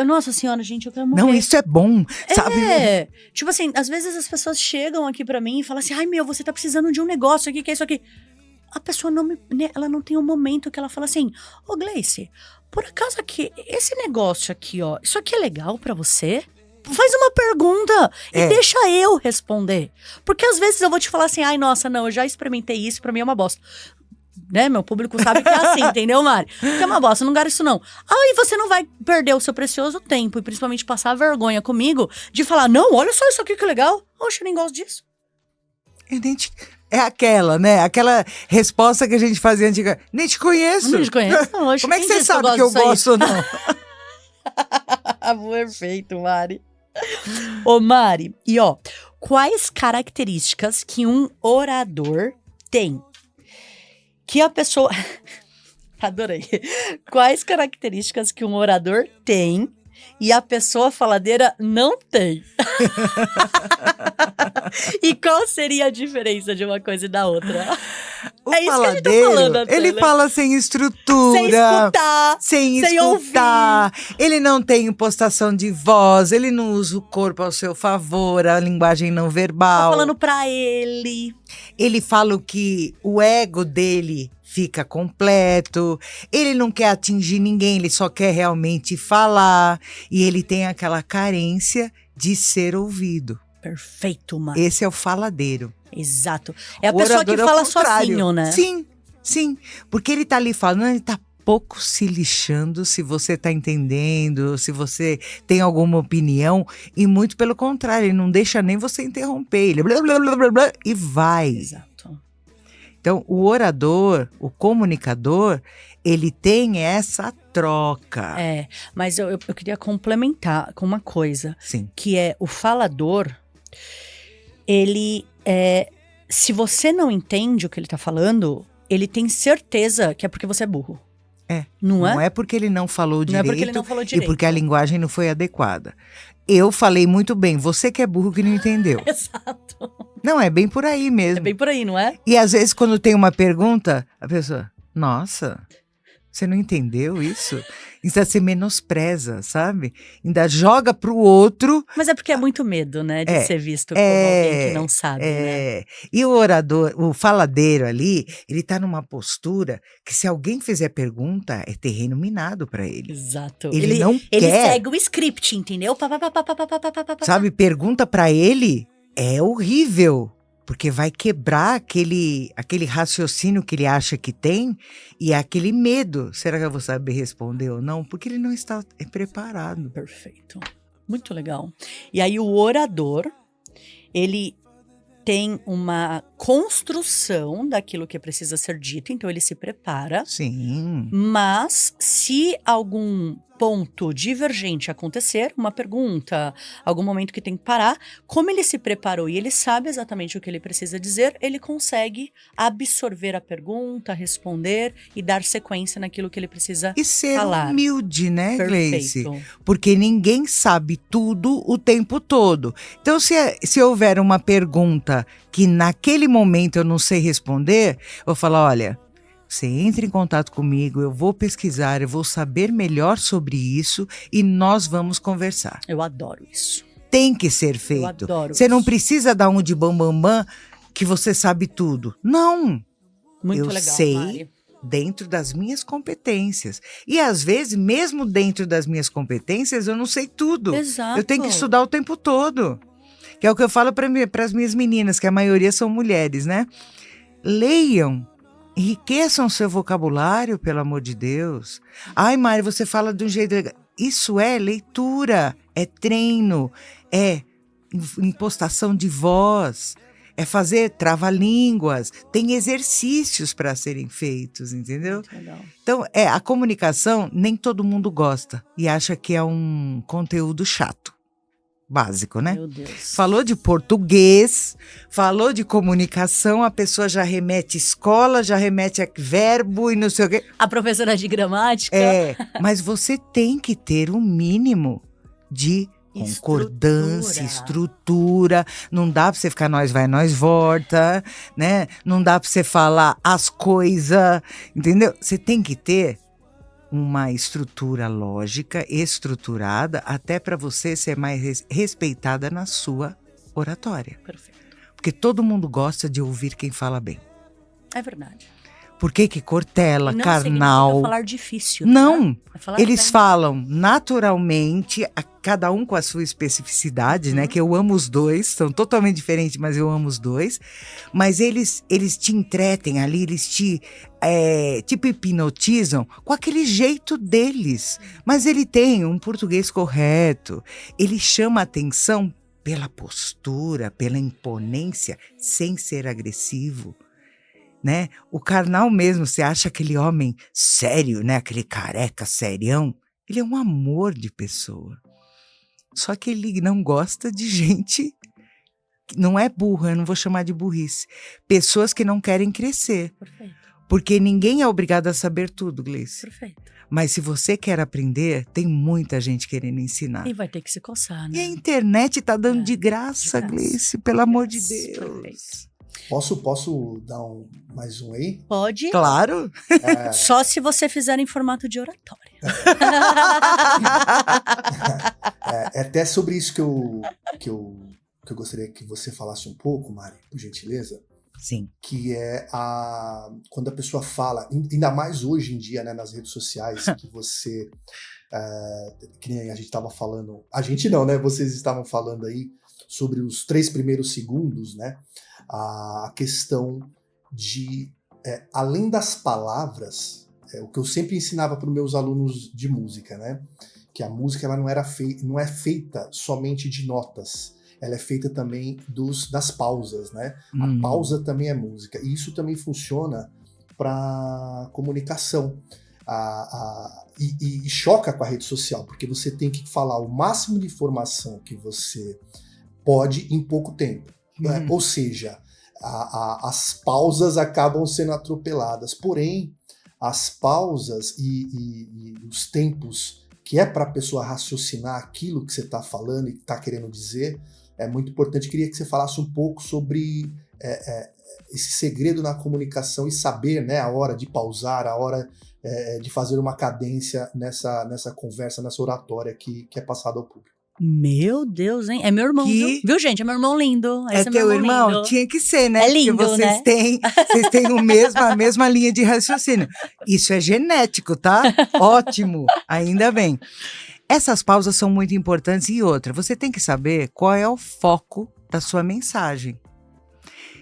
Nossa senhora, gente, eu quero morrer. Não, isso é bom, sabe? Tipo assim, às vezes as pessoas chegam aqui pra mim e falam assim, ai meu, você tá precisando de um negócio aqui, que é isso aqui. A pessoa ela não tem um momento que ela fala assim, ô Gleice, por acaso aqui, esse negócio aqui, ó, isso aqui é legal pra você? Faz uma pergunta e deixa eu responder. Porque às vezes eu vou te falar assim, ai nossa, não, eu já experimentei isso, pra mim é uma bosta. Né, meu público sabe que é assim, entendeu, Mari? Que é uma bosta, não quero isso não. Aí você não vai perder o seu precioso tempo e principalmente passar vergonha comigo de falar, não, olha só isso aqui que legal. Oxe, eu nem gosto disso. É aquela, né? Aquela resposta que a gente fazia antiga. Nem te conheço. Nem te conheço. Oxe, como é que você sabe que eu gosto ou não? Perfeito, Mari. Ô, Mari, e ó, quais características que um orador tem? Que a pessoa... Adorei. Quais características que um orador tem e a pessoa faladeira não tem? E qual seria a diferença de uma coisa e da outra? O É isso que a gente tá faladeiro, falando, ele Antônia. fala sem estrutura. Sem escutar. Sem sem escutar, ele não tem impostação de voz, ele não usa o corpo ao seu favor, a linguagem não Tá verbal. falando pra ele. Ele fala o que o ego dele fica completo, ele não quer atingir ninguém, ele só quer realmente falar, e ele tem aquela carência de ser ouvido. Perfeito, Mar. Esse é o faladeiro. Exato. É a O pessoa que orador é o fala contrário. sozinho, né? Sim, sim. Porque ele tá ali falando, ele tá pouco se lixando se você tá entendendo, se você tem alguma opinião. E muito pelo contrário, ele não deixa nem você interromper. Ele blá, blá, blá, blá, blá, e vai. Exato. Então, o orador, o comunicador, ele tem essa troca. É, mas eu queria complementar com uma coisa, Sim. que é o falador, ele se você não entende o que ele tá falando, ele tem certeza que é porque você é burro. É. Não é? Não é porque ele não falou Não é direito, porque ele não falou e direito. porque a linguagem não foi adequada. Eu falei muito bem, você que é burro que não entendeu. Exato. Não, é bem por aí É mesmo. bem por aí, não é? E às vezes quando tem uma pergunta, a pessoa, nossa, você não entendeu isso? Ainda se menospreza, sabe? Ainda joga pro outro. Mas é porque é muito medo, né, de ser visto como é, alguém que não sabe, né? E o orador, o faladeiro ali, ele tá numa postura que se alguém fizer pergunta, é terreno minado pra ele. Exato. Ele não Ele quer. segue o script, entendeu? Pá, pá, pá, pá, pá, pá, pá, pá, pá, pá. Sabe, pergunta pra ele é horrível, porque vai quebrar aquele raciocínio que ele acha que tem e aquele medo. Será que eu vou saber responder ou não? Porque ele não está preparado. Perfeito. Muito legal. E aí o orador, ele tem uma construção daquilo que precisa ser dito, então ele se prepara. Sim. Mas se algum ponto divergente acontecer, uma pergunta, algum momento que tem que parar, como ele se preparou e ele sabe exatamente o que ele precisa dizer, ele consegue absorver a pergunta, responder e dar sequência naquilo que ele precisa E ser falar. humilde, né, Gleice? Perfeito. Porque ninguém sabe tudo o tempo todo. Então, se houver uma pergunta que naquele momento eu não sei responder, eu vou falar, olha, você entra em contato comigo, eu vou pesquisar, eu vou saber melhor sobre isso e nós vamos conversar. Eu adoro isso. Tem que ser Eu feito. adoro Você não isso. precisa dar um de bam que você sabe tudo. Não. Muito Eu legal, sei. Mari. Dentro das minhas competências. E às vezes, mesmo dentro das minhas competências, eu não sei tudo. Exato. Eu tenho que estudar o tempo todo. Que é o que eu falo para as minhas meninas, que a maioria são mulheres, né? Leiam, enriqueçam seu vocabulário, pelo amor de Deus. Ai, Mari, você fala de um jeito legal. Isso é leitura, é treino, é impostação de voz, é fazer trava-línguas, tem exercícios para serem feitos, entendeu? Muito legal. Então, a comunicação, nem todo mundo gosta e acha que é um conteúdo chato. Básico, né? Meu Deus. Falou de português, falou de comunicação, a pessoa já remete escola, já remete a verbo e não sei o quê. A professora de gramática. Mas você tem que ter um mínimo de concordância, estrutura. Não dá pra você ficar nós vai, nós volta, né? Não dá pra você falar as coisas, entendeu? Você tem que ter uma estrutura lógica, estruturada, até para você ser mais respeitada na sua oratória. Perfeito. Porque todo mundo gosta de ouvir quem fala bem. É verdade. Por que Cortella, Não Karnal... significa falar difícil. Não, tá? É falar eles bem. falam naturalmente, cada um com a sua especificidade, né? Que eu amo os dois, são totalmente diferentes, mas eu amo os dois. Mas eles te entretem ali, eles tipo hipnotizam com aquele jeito deles. Mas ele tem um português correto, ele chama a atenção pela postura, pela imponência, sem ser agressivo. Né? O Karnal mesmo, você acha aquele homem sério, né? Aquele careca serião, ele é um amor de pessoa. Só que ele não gosta de gente, não é burra, eu não vou chamar de burrice, pessoas que não querem crescer. Perfeito. Porque ninguém é obrigado a saber tudo, Gleice. Perfeito. Mas se você quer aprender, tem muita gente querendo ensinar. E vai ter que se coçar, né? E a internet tá dando de graça, Gleice, pelo amor de Perfeito. Deus. Posso dar mais um aí? Pode. Claro. Só se você fizer em formato de oratória. É até sobre isso que eu gostaria que você falasse um pouco, Mari, por gentileza. Sim. Que é quando a pessoa fala, ainda mais hoje em dia, né, nas redes sociais, que você, que nem a gente estava falando, a gente não, né, vocês estavam falando aí sobre os 3 primeiros segundos, né, a questão de, além das palavras, o que eu sempre ensinava para os meus alunos de música, né, que a música ela não é feita somente de notas, ela é feita também das pausas, né? A pausa também é música. E isso também funciona para comunicação. E choca com a rede social, porque você tem que falar o máximo de informação que você pode em pouco tempo. Né? Ou seja, as pausas acabam sendo atropeladas. Porém, as pausas e os tempos que é para a pessoa raciocinar aquilo que você está falando e está querendo dizer, é muito importante. Queria que você falasse um pouco sobre esse segredo na comunicação e saber, né, a hora de pausar, a hora de fazer uma cadência nessa conversa, nessa oratória que é passada ao público. Meu Deus, hein? É meu irmão, viu, gente? É meu irmão lindo. Esse é teu irmão? Lindo. Tinha que ser, né? É lindo, porque vocês né? Vocês têm a mesma linha de raciocínio. Isso é genético, tá? Ótimo, ainda bem. Essas pausas são muito importantes. E outra, você tem que saber qual é o foco da sua mensagem.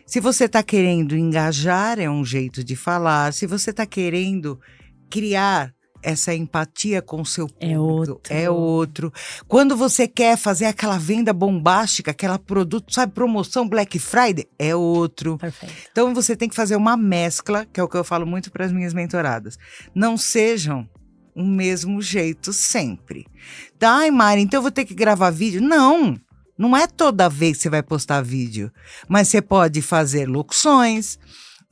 Se você está querendo engajar, é um jeito de falar. Se você está querendo criar essa empatia com o seu público, é outro. Quando você quer fazer aquela venda bombástica, aquela produto, sabe, promoção Black Friday, é outro. Perfeito. Então você tem que fazer uma mescla, que é o que eu falo muito para as minhas mentoradas. Não sejam o mesmo jeito sempre. Ai, Mari, então eu vou ter que gravar vídeo? Não é toda vez que você vai postar vídeo. Mas você pode fazer locuções,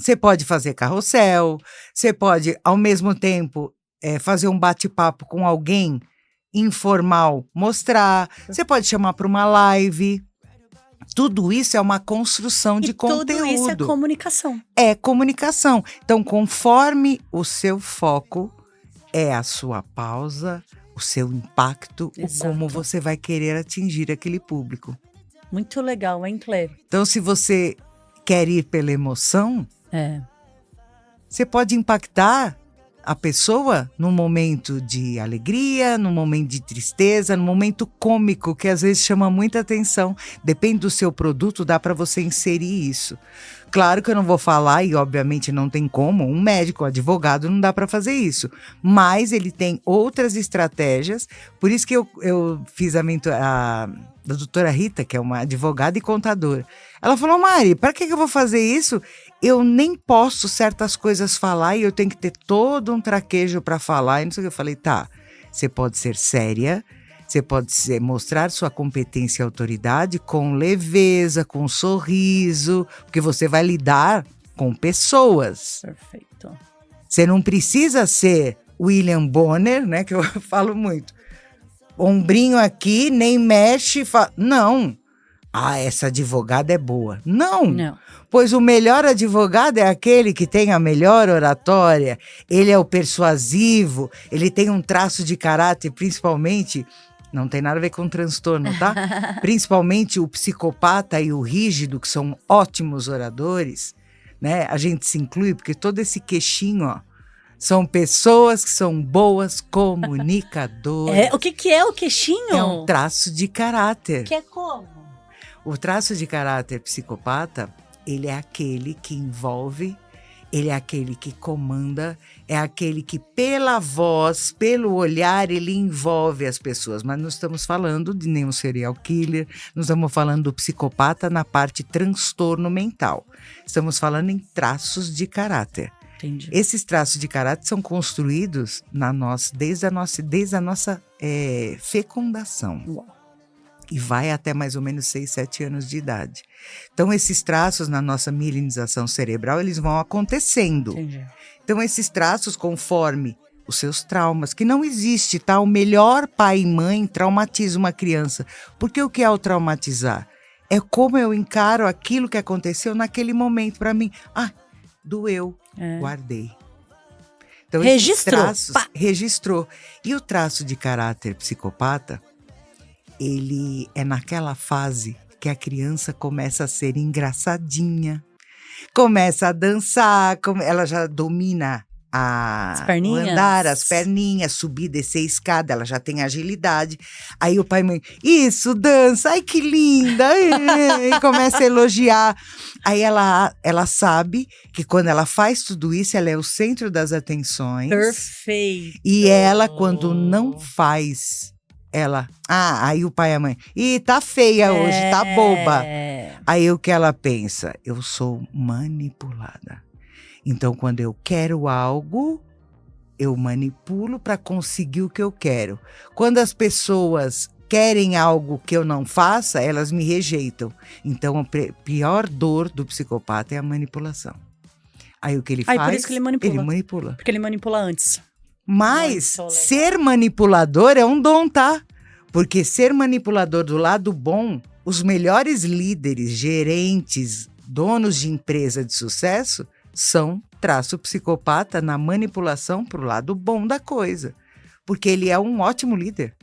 você pode fazer carrossel, você pode, ao mesmo tempo, fazer um bate-papo com alguém informal, mostrar. Você pode chamar para uma live. Tudo isso é uma construção de conteúdo. Tudo isso é comunicação. É comunicação. Então, conforme o seu foco é a sua pausa, o seu impacto, o como você vai querer atingir aquele público. Muito legal, hein, Claire? Então, se você quer ir pela emoção, você pode impactar a pessoa num momento de alegria, num momento de tristeza, num momento cômico, que às vezes chama muita atenção. Depende do seu produto, dá para você inserir isso. Claro que eu não vou falar, e obviamente não tem como, um médico, um advogado, não dá para fazer isso. Mas ele tem outras estratégias, por isso que eu fiz a da doutora Rita, que é uma advogada e contadora. Ela falou, Mari, para que eu vou fazer isso? Eu nem posso certas coisas falar e eu tenho que ter todo um traquejo para falar. E não sei o que. Eu falei, tá, você pode ser séria, você pode mostrar sua competência e autoridade com leveza, com sorriso, porque você vai lidar com pessoas. Perfeito. Você não precisa ser William Bonner, né, que eu falo muito. Ombrinho aqui, nem mexe, não. Essa advogada é boa. Não. Pois o melhor advogado é aquele que tem a melhor oratória, ele é o persuasivo, ele tem um traço de caráter, principalmente, não tem nada a ver com transtorno, tá? Principalmente o psicopata e o rígido, que são ótimos oradores, né? A gente se inclui, porque todo esse queixinho, são pessoas que são boas comunicadoras. O que é o queixinho? É um traço de caráter. Que é como? O traço de caráter psicopata, ele é aquele que envolve, ele é aquele que comanda, é aquele que pela voz, pelo olhar, ele envolve as pessoas. Mas não estamos falando de nenhum serial killer, não estamos falando do psicopata na parte transtorno mental. Estamos falando em traços de caráter. Entendi. Esses traços de caráter são construídos desde a nossa fecundação. Uau. e vai até mais ou menos 6, 7 anos de idade. Então, esses traços na nossa mielinização cerebral, eles vão acontecendo. Entendi. Então, esses traços, conforme os seus traumas, que não existe, tá? O melhor pai e mãe traumatiza uma criança. Porque o que é o traumatizar? É como eu encaro aquilo que aconteceu naquele momento para mim. Ah, doeu, guardei. Então, Registrou. Registrou. E o traço de caráter psicopata, ele é naquela fase que a criança começa a ser engraçadinha, começa a dançar, ela já domina As perninhas. o andar, as perninhas, subir, descer a escada, ela já tem agilidade. Aí o pai e mãe, isso, dança, ai que linda, e começa a elogiar. Aí ela sabe que quando ela faz tudo isso, ela é o centro das atenções. Perfeito. E ela, quando não faz, aí o pai e a mãe, tá feia hoje, tá boba. Aí o que ela pensa? Eu sou manipulada. Então, quando eu quero algo, eu manipulo para conseguir o que eu quero. Quando as pessoas querem algo que eu não faça, elas me rejeitam. Então, a pior dor do psicopata é a manipulação. Aí o que ele faz? Por isso que ele manipula. Ele manipula. Porque ele manipula antes. Mas ser manipulador é um dom, tá? Porque ser manipulador do lado bom, os melhores líderes, gerentes, donos de empresa de sucesso são traço psicopata na manipulação para o lado bom da coisa. Porque ele é um ótimo líder.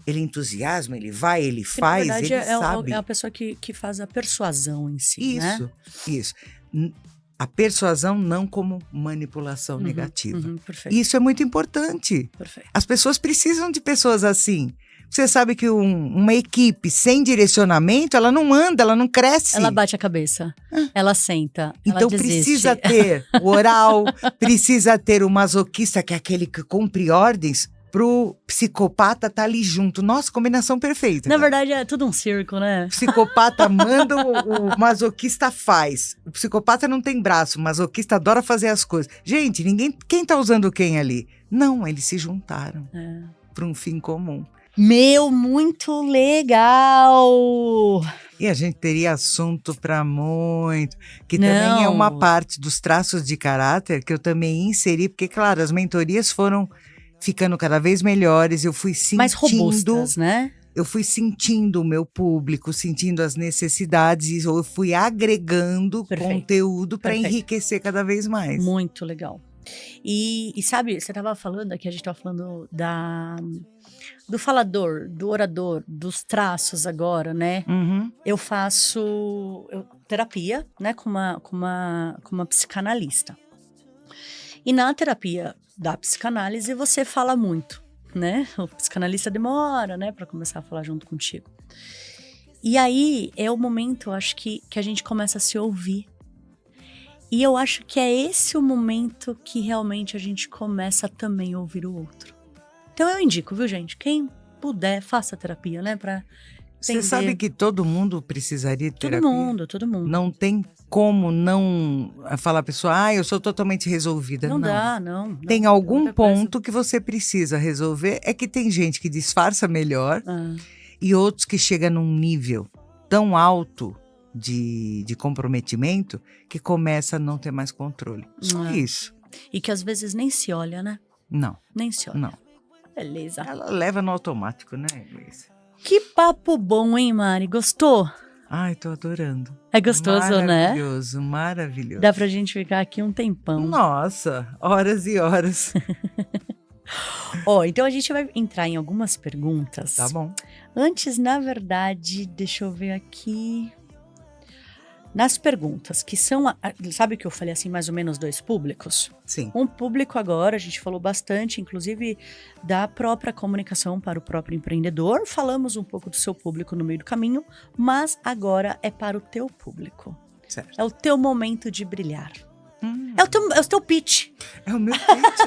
Ele entusiasma, ele vai, ele faz, na verdade, ele sabe. É a pessoa que faz a persuasão em si, né? Isso. A persuasão não como manipulação negativa. Perfeito. Isso é muito importante. Perfeito. As pessoas precisam de pessoas assim. Você sabe que uma equipe sem direcionamento, ela não anda, ela não cresce. Ela bate a cabeça, ela senta, então ela desiste. Precisa ter o oral, precisa ter o masoquista, que é aquele que cumpre ordens, pro psicopata tá ali junto. Nossa, combinação perfeita. Na verdade, é tudo um circo, né? O psicopata manda, o masoquista faz. O psicopata não tem braço, o masoquista adora fazer as coisas. Gente, quem tá usando quem ali? Não, eles se juntaram para um fim comum. Muito legal! E a gente teria assunto para muito, que também é uma parte dos traços de caráter que eu também inseri, porque, claro, as mentorias foram ficando cada vez melhores, eu fui sentindo… Mais robustas, né? Eu fui sentindo o meu público, sentindo as necessidades, eu fui agregando conteúdo para enriquecer cada vez mais. Muito legal. E sabe, você estava falando aqui, a gente estava falando do falador, do orador, dos traços agora, né? Eu faço terapia, né, com uma psicanalista. E na terapia da psicanálise você fala muito, né? O psicanalista demora, né, para começar a falar junto contigo. E aí é o momento, eu acho que a gente começa a se ouvir. E eu acho que é esse o momento que realmente a gente começa a também ouvir o outro. Então eu indico, viu, gente? Quem puder, faça terapia, né? Pra entender. Você sabe que todo mundo precisaria de terapia? Todo mundo. Não tem como não falar a pessoa, eu sou totalmente resolvida. Não dá, não. Tem algum ponto que você precisa resolver. É que tem gente que disfarça melhor e outros que chegam num nível tão alto de comprometimento que começa a não ter mais controle. Só isso. E que às vezes nem se olha, né? Não. Nem se olha. Não. Beleza. Ela leva no automático, né, Gleice? Que papo bom, hein, Mari? Gostou? Ai, tô adorando. É gostoso, né? Maravilhoso, maravilhoso. Dá pra gente ficar aqui um tempão. Nossa, horas e horas. Então a gente vai entrar em algumas perguntas. Tá bom. Antes, na verdade, deixa eu ver aqui… Nas perguntas, que são, sabe que eu falei assim, mais ou menos 2 públicos? Sim. Um público agora, a gente falou bastante, inclusive, da própria comunicação para o próprio empreendedor. Falamos um pouco do seu público no meio do caminho, mas agora é para o teu público. Certo. É o teu momento de brilhar. É o teu pitch. É o meu pitch.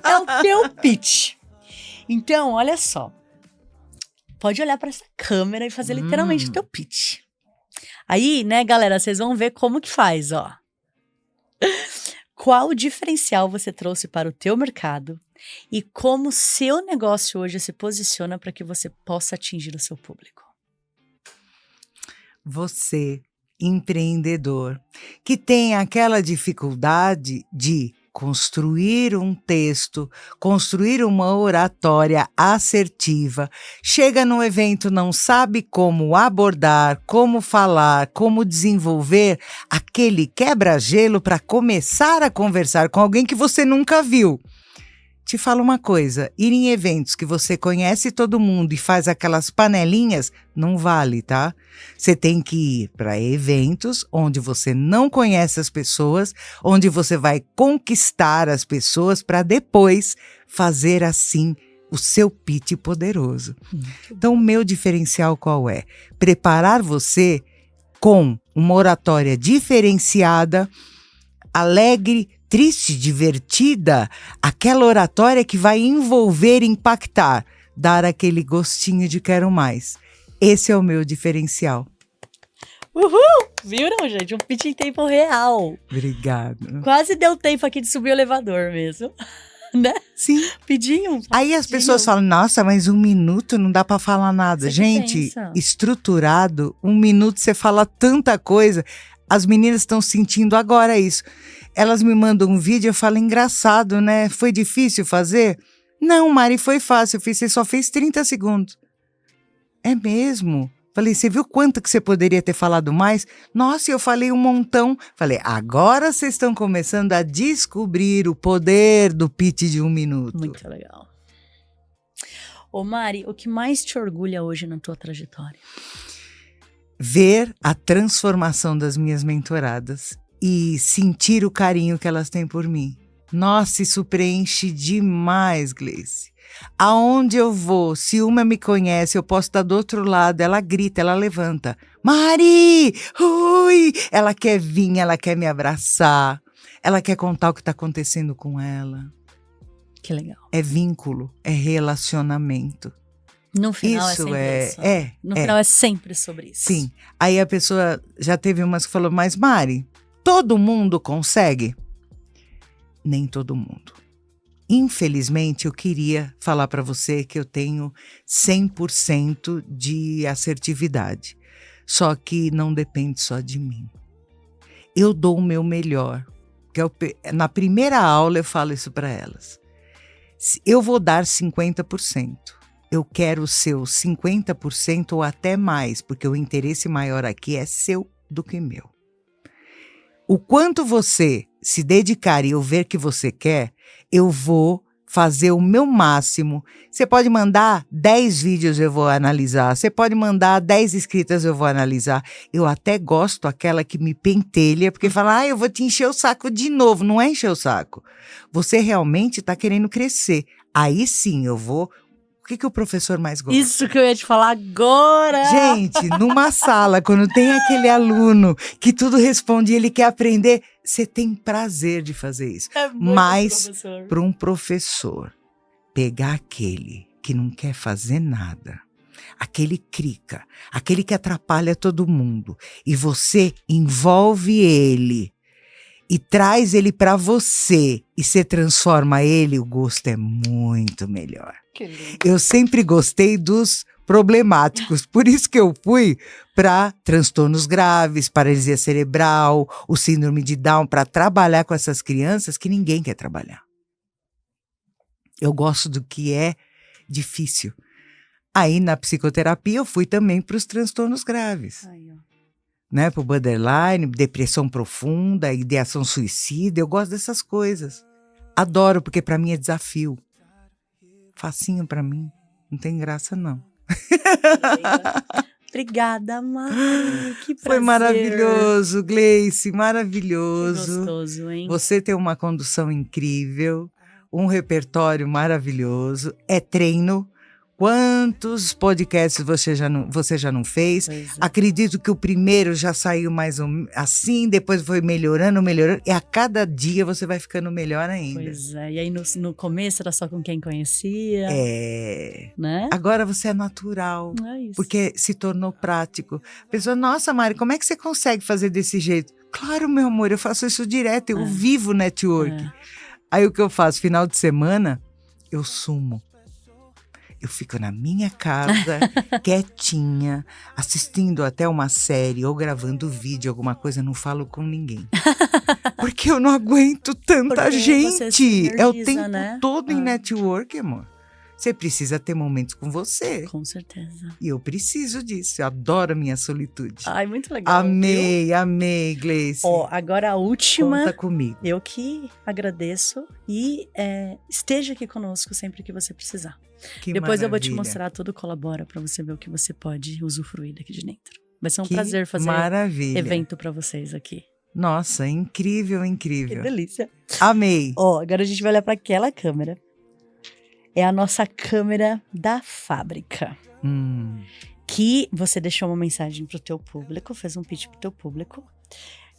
É o teu pitch. Então, olha só. Pode olhar para essa câmera e fazer literalmente o teu pitch. Aí, né, galera, vocês vão ver como que faz, ó. Qual o diferencial você trouxe para o teu mercado E como o seu negócio hoje se posiciona para que você possa atingir o seu público? Você, empreendedor, que tem aquela dificuldade de construir um texto, construir uma oratória assertiva, chega no evento, não sabe como abordar, como falar, como desenvolver aquele quebra-gelo para começar a conversar com alguém que você nunca viu. Te falo uma coisa, ir em eventos que você conhece todo mundo e faz aquelas panelinhas, não vale, tá? Você tem que ir para eventos onde você não conhece as pessoas, onde você vai conquistar as pessoas para depois fazer assim o seu pitch poderoso. Então, o meu diferencial qual é? Preparar você com uma oratória diferenciada, alegre, triste, divertida, aquela oratória que vai envolver, impactar, dar aquele gostinho de quero mais. Esse é o meu diferencial. Uhul! Viram, gente? Um pitch em tempo real. Obrigada. Quase deu tempo aqui de subir o elevador mesmo. Né? Sim. Pedinho. Aí as pessoas falam, nossa, mas 1 minuto não dá pra falar nada. Você Gente, pensa. estruturado, 1 minuto você fala tanta coisa. As meninas estão sentindo agora isso. Elas me mandam um vídeo, eu falo, engraçado, né? Foi difícil fazer? Não, Mari, foi fácil. Você só fez 30 segundos. É mesmo? Falei, você viu quanto que você poderia ter falado mais? Nossa, eu falei um montão. Falei, agora vocês estão começando a descobrir o poder do pitch de 1 minuto. Muito legal. Ô Mari, o que mais te orgulha hoje na tua trajetória? Ver a transformação das minhas mentoradas e sentir o carinho que elas têm por mim. Nossa, isso preenche demais, Gleice. Aonde eu vou, se uma me conhece, eu posso estar do outro lado, ela grita, ela levanta. Mari! Ui! Ela quer vir, ela quer me abraçar, ela quer contar o que está acontecendo com ela. Que legal. É vínculo, é relacionamento. No final Isso é sempre isso. No final é sempre sobre isso. Sim. Aí a pessoa, já teve umas que falou, mas Mari, todo mundo consegue? Nem todo mundo. Infelizmente, eu queria falar para você que eu tenho 100% de assertividade. Só que não depende só de mim. Eu dou o meu melhor. Na primeira aula eu falo isso para elas. Eu vou dar 50%. Eu quero o seu 50% ou até mais, porque o interesse maior aqui é seu do que meu. O quanto você se dedicar e eu ver que você quer, eu vou fazer o meu máximo. Você pode mandar 10 vídeos, eu vou analisar. Você pode mandar 10 inscritas, eu vou analisar. Eu até gosto aquela que me pentelha, porque fala, eu vou te encher o saco de novo. Não é encher o saco. Você realmente está querendo crescer. Aí sim eu vou... O que o professor mais gosta? Isso que eu ia te falar agora! Gente, numa sala, quando tem aquele aluno que tudo responde e ele quer aprender, você tem prazer de fazer isso. É muito Mas, para um professor, pegar aquele que não quer fazer nada, aquele crica, aquele que atrapalha todo mundo, e você envolve ele e traz ele para você e você transforma ele, o gosto é muito melhor. Eu sempre gostei dos problemáticos, por isso que eu fui para transtornos graves, paralisia cerebral, o síndrome de Down, para trabalhar com essas crianças que ninguém quer trabalhar. Eu gosto do que é difícil. Aí na psicoterapia eu fui também para os transtornos graves. Aí, ó. Né, para o borderline, depressão profunda, ideação suicida, eu gosto dessas coisas. Adoro, porque para mim é desafio. Facinho para mim, não tem graça não. Obrigada, Mari, que prazer. Foi maravilhoso, Gleice, maravilhoso. Que gostoso, hein? Você tem uma condução incrível, um repertório maravilhoso, é treino. Quantos podcasts você já não fez? Pois é. Acredito que o primeiro já saiu mais assim, depois foi melhorando, e a cada dia você vai ficando melhor ainda. Pois é, e aí no começo era só com quem conhecia. Né? Agora você é natural, É isso. porque se tornou prático. A pessoa, nossa, Mari, como é que você consegue fazer desse jeito? Claro, meu amor, eu faço isso direto, eu vivo network. Aí o que eu faço? Final de semana, eu sumo. Eu fico na minha casa, quietinha, assistindo até uma série ou gravando vídeo, alguma coisa, não falo com ninguém. Porque eu não aguento tanta Porque gente. você se É o energiza, tempo né? todo em network, amor. Você precisa ter momentos com você. Com certeza. E eu preciso disso. Eu adoro a minha solitude. Ai, muito legal. Amei, Gleice. Ó, agora a última. Conta comigo. Eu que agradeço e esteja aqui conosco sempre que você precisar. Que Depois eu vou te maravilha. mostrar tudo Colabora para você ver o que você pode usufruir daqui de dentro. Vai ser um Que prazer fazer maravilha. evento para vocês aqui. Nossa, incrível, Que incrível. delícia. Amei. Ó, agora a gente vai olhar para aquela câmera. É a nossa câmera da fábrica. Que você deixou uma mensagem pro teu público, fez um pitch pro teu público.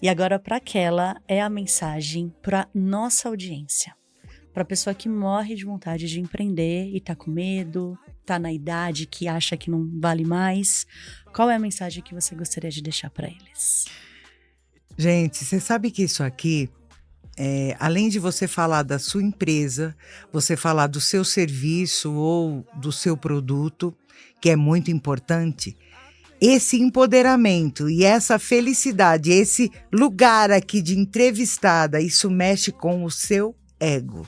E agora para aquela é a mensagem para nossa audiência. Para pessoa que morre de vontade de empreender e tá com medo, tá na idade que acha que não vale mais. Qual é a mensagem que você gostaria de deixar para eles? Gente, você sabe que isso aqui, além de você falar da sua empresa, você falar do seu serviço ou do seu produto, que é muito importante, esse empoderamento e essa felicidade, esse lugar aqui de entrevistada, isso mexe com o seu ego.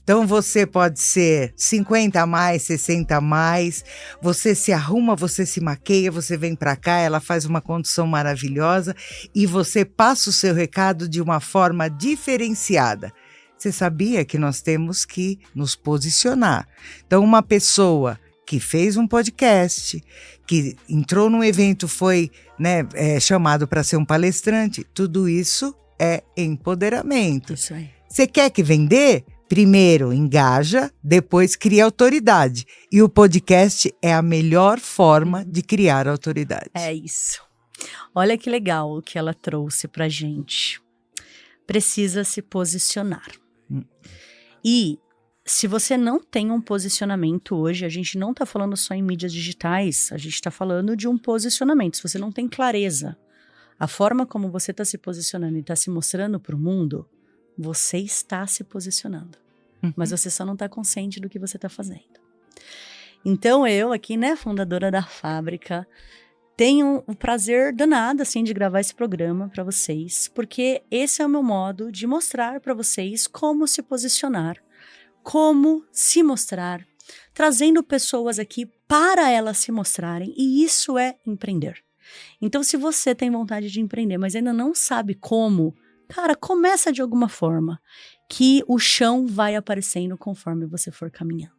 Então você pode ser 50 a mais, 60 a mais, você se arruma, você se maqueia, você vem pra cá, ela faz uma condução maravilhosa e você passa o seu recado de uma forma diferenciada. Você sabia que nós temos que nos posicionar? Então uma pessoa que fez um podcast, que entrou num evento, foi chamado para ser um palestrante, tudo isso é empoderamento. Isso aí. Você quer que vender? Primeiro engaja, depois cria autoridade. E o podcast é a melhor forma de criar autoridade. É isso. Olha que legal o que ela trouxe pra gente. Precisa se posicionar. E se você não tem um posicionamento hoje, a gente não tá falando só em mídias digitais, a gente tá falando de um posicionamento. Se você não tem clareza, a forma como você tá se posicionando e tá se mostrando pro mundo, você está se posicionando, mas você só não está consciente do que você está fazendo. Então eu aqui, fundadora da fábrica, tenho o prazer danado, assim, de gravar esse programa para vocês, porque esse é o meu modo de mostrar para vocês como se posicionar, como se mostrar, trazendo pessoas aqui para elas se mostrarem, e isso é empreender. Então, se você tem vontade de empreender, mas ainda não sabe como, cara, começa de alguma forma, que o chão vai aparecendo conforme você for caminhando.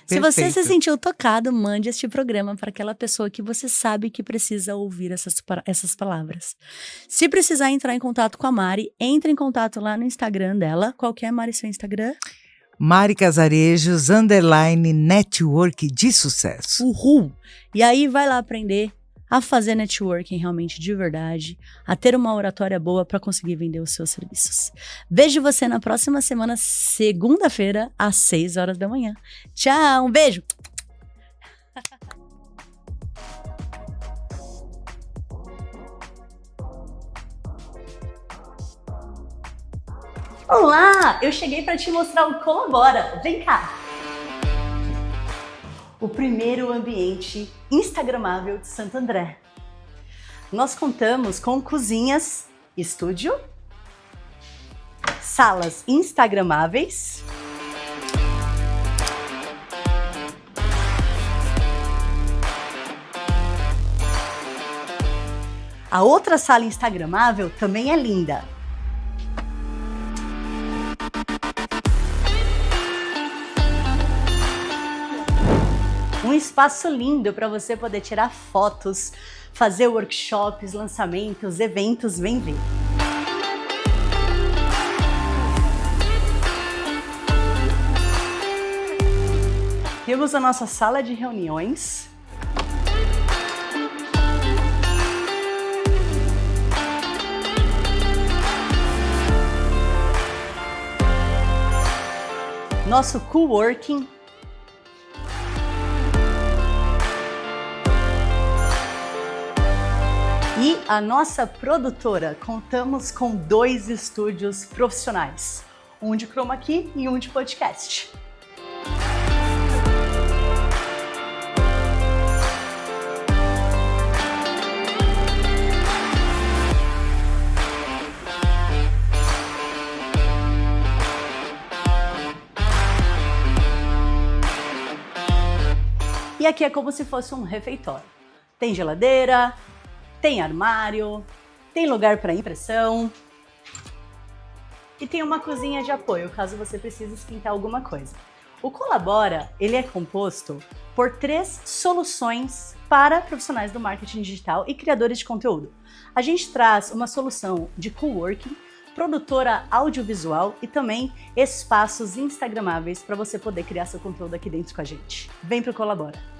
Se você se sentiu tocado, mande este programa para aquela pessoa que você sabe que precisa ouvir essas palavras. Se precisar entrar em contato com a Mari, entre em contato lá no Instagram dela. Qual que é, Mari, seu Instagram? Mari Casarejos, _network de sucesso. Uhul! E aí vai lá aprender a fazer networking realmente de verdade, a ter uma oratória boa para conseguir vender os seus serviços. Vejo você na próxima semana, segunda-feira, às 6 horas da manhã. Tchau, um beijo! Olá! Eu cheguei para te mostrar o Colabora. Vem cá! O primeiro ambiente instagramável de Santo André. Nós contamos com cozinhas, estúdio, salas instagramáveis, a outra sala instagramável também é linda. Um espaço lindo para você poder tirar fotos, fazer workshops, lançamentos, eventos, vem ver. Temos a nossa sala de reuniões. Nosso coworking. E a nossa produtora, contamos com 2 estúdios profissionais, um de chroma key e um de podcast. E aqui é como se fosse um refeitório. Tem geladeira, tem armário, tem lugar para impressão e tem uma cozinha de apoio, caso você precise esquentar alguma coisa. O Colabora, ele é composto por 3 soluções para profissionais do marketing digital e criadores de conteúdo. A gente traz uma solução de coworking, produtora audiovisual e também espaços instagramáveis para você poder criar seu conteúdo aqui dentro com a gente. Vem pro Colabora!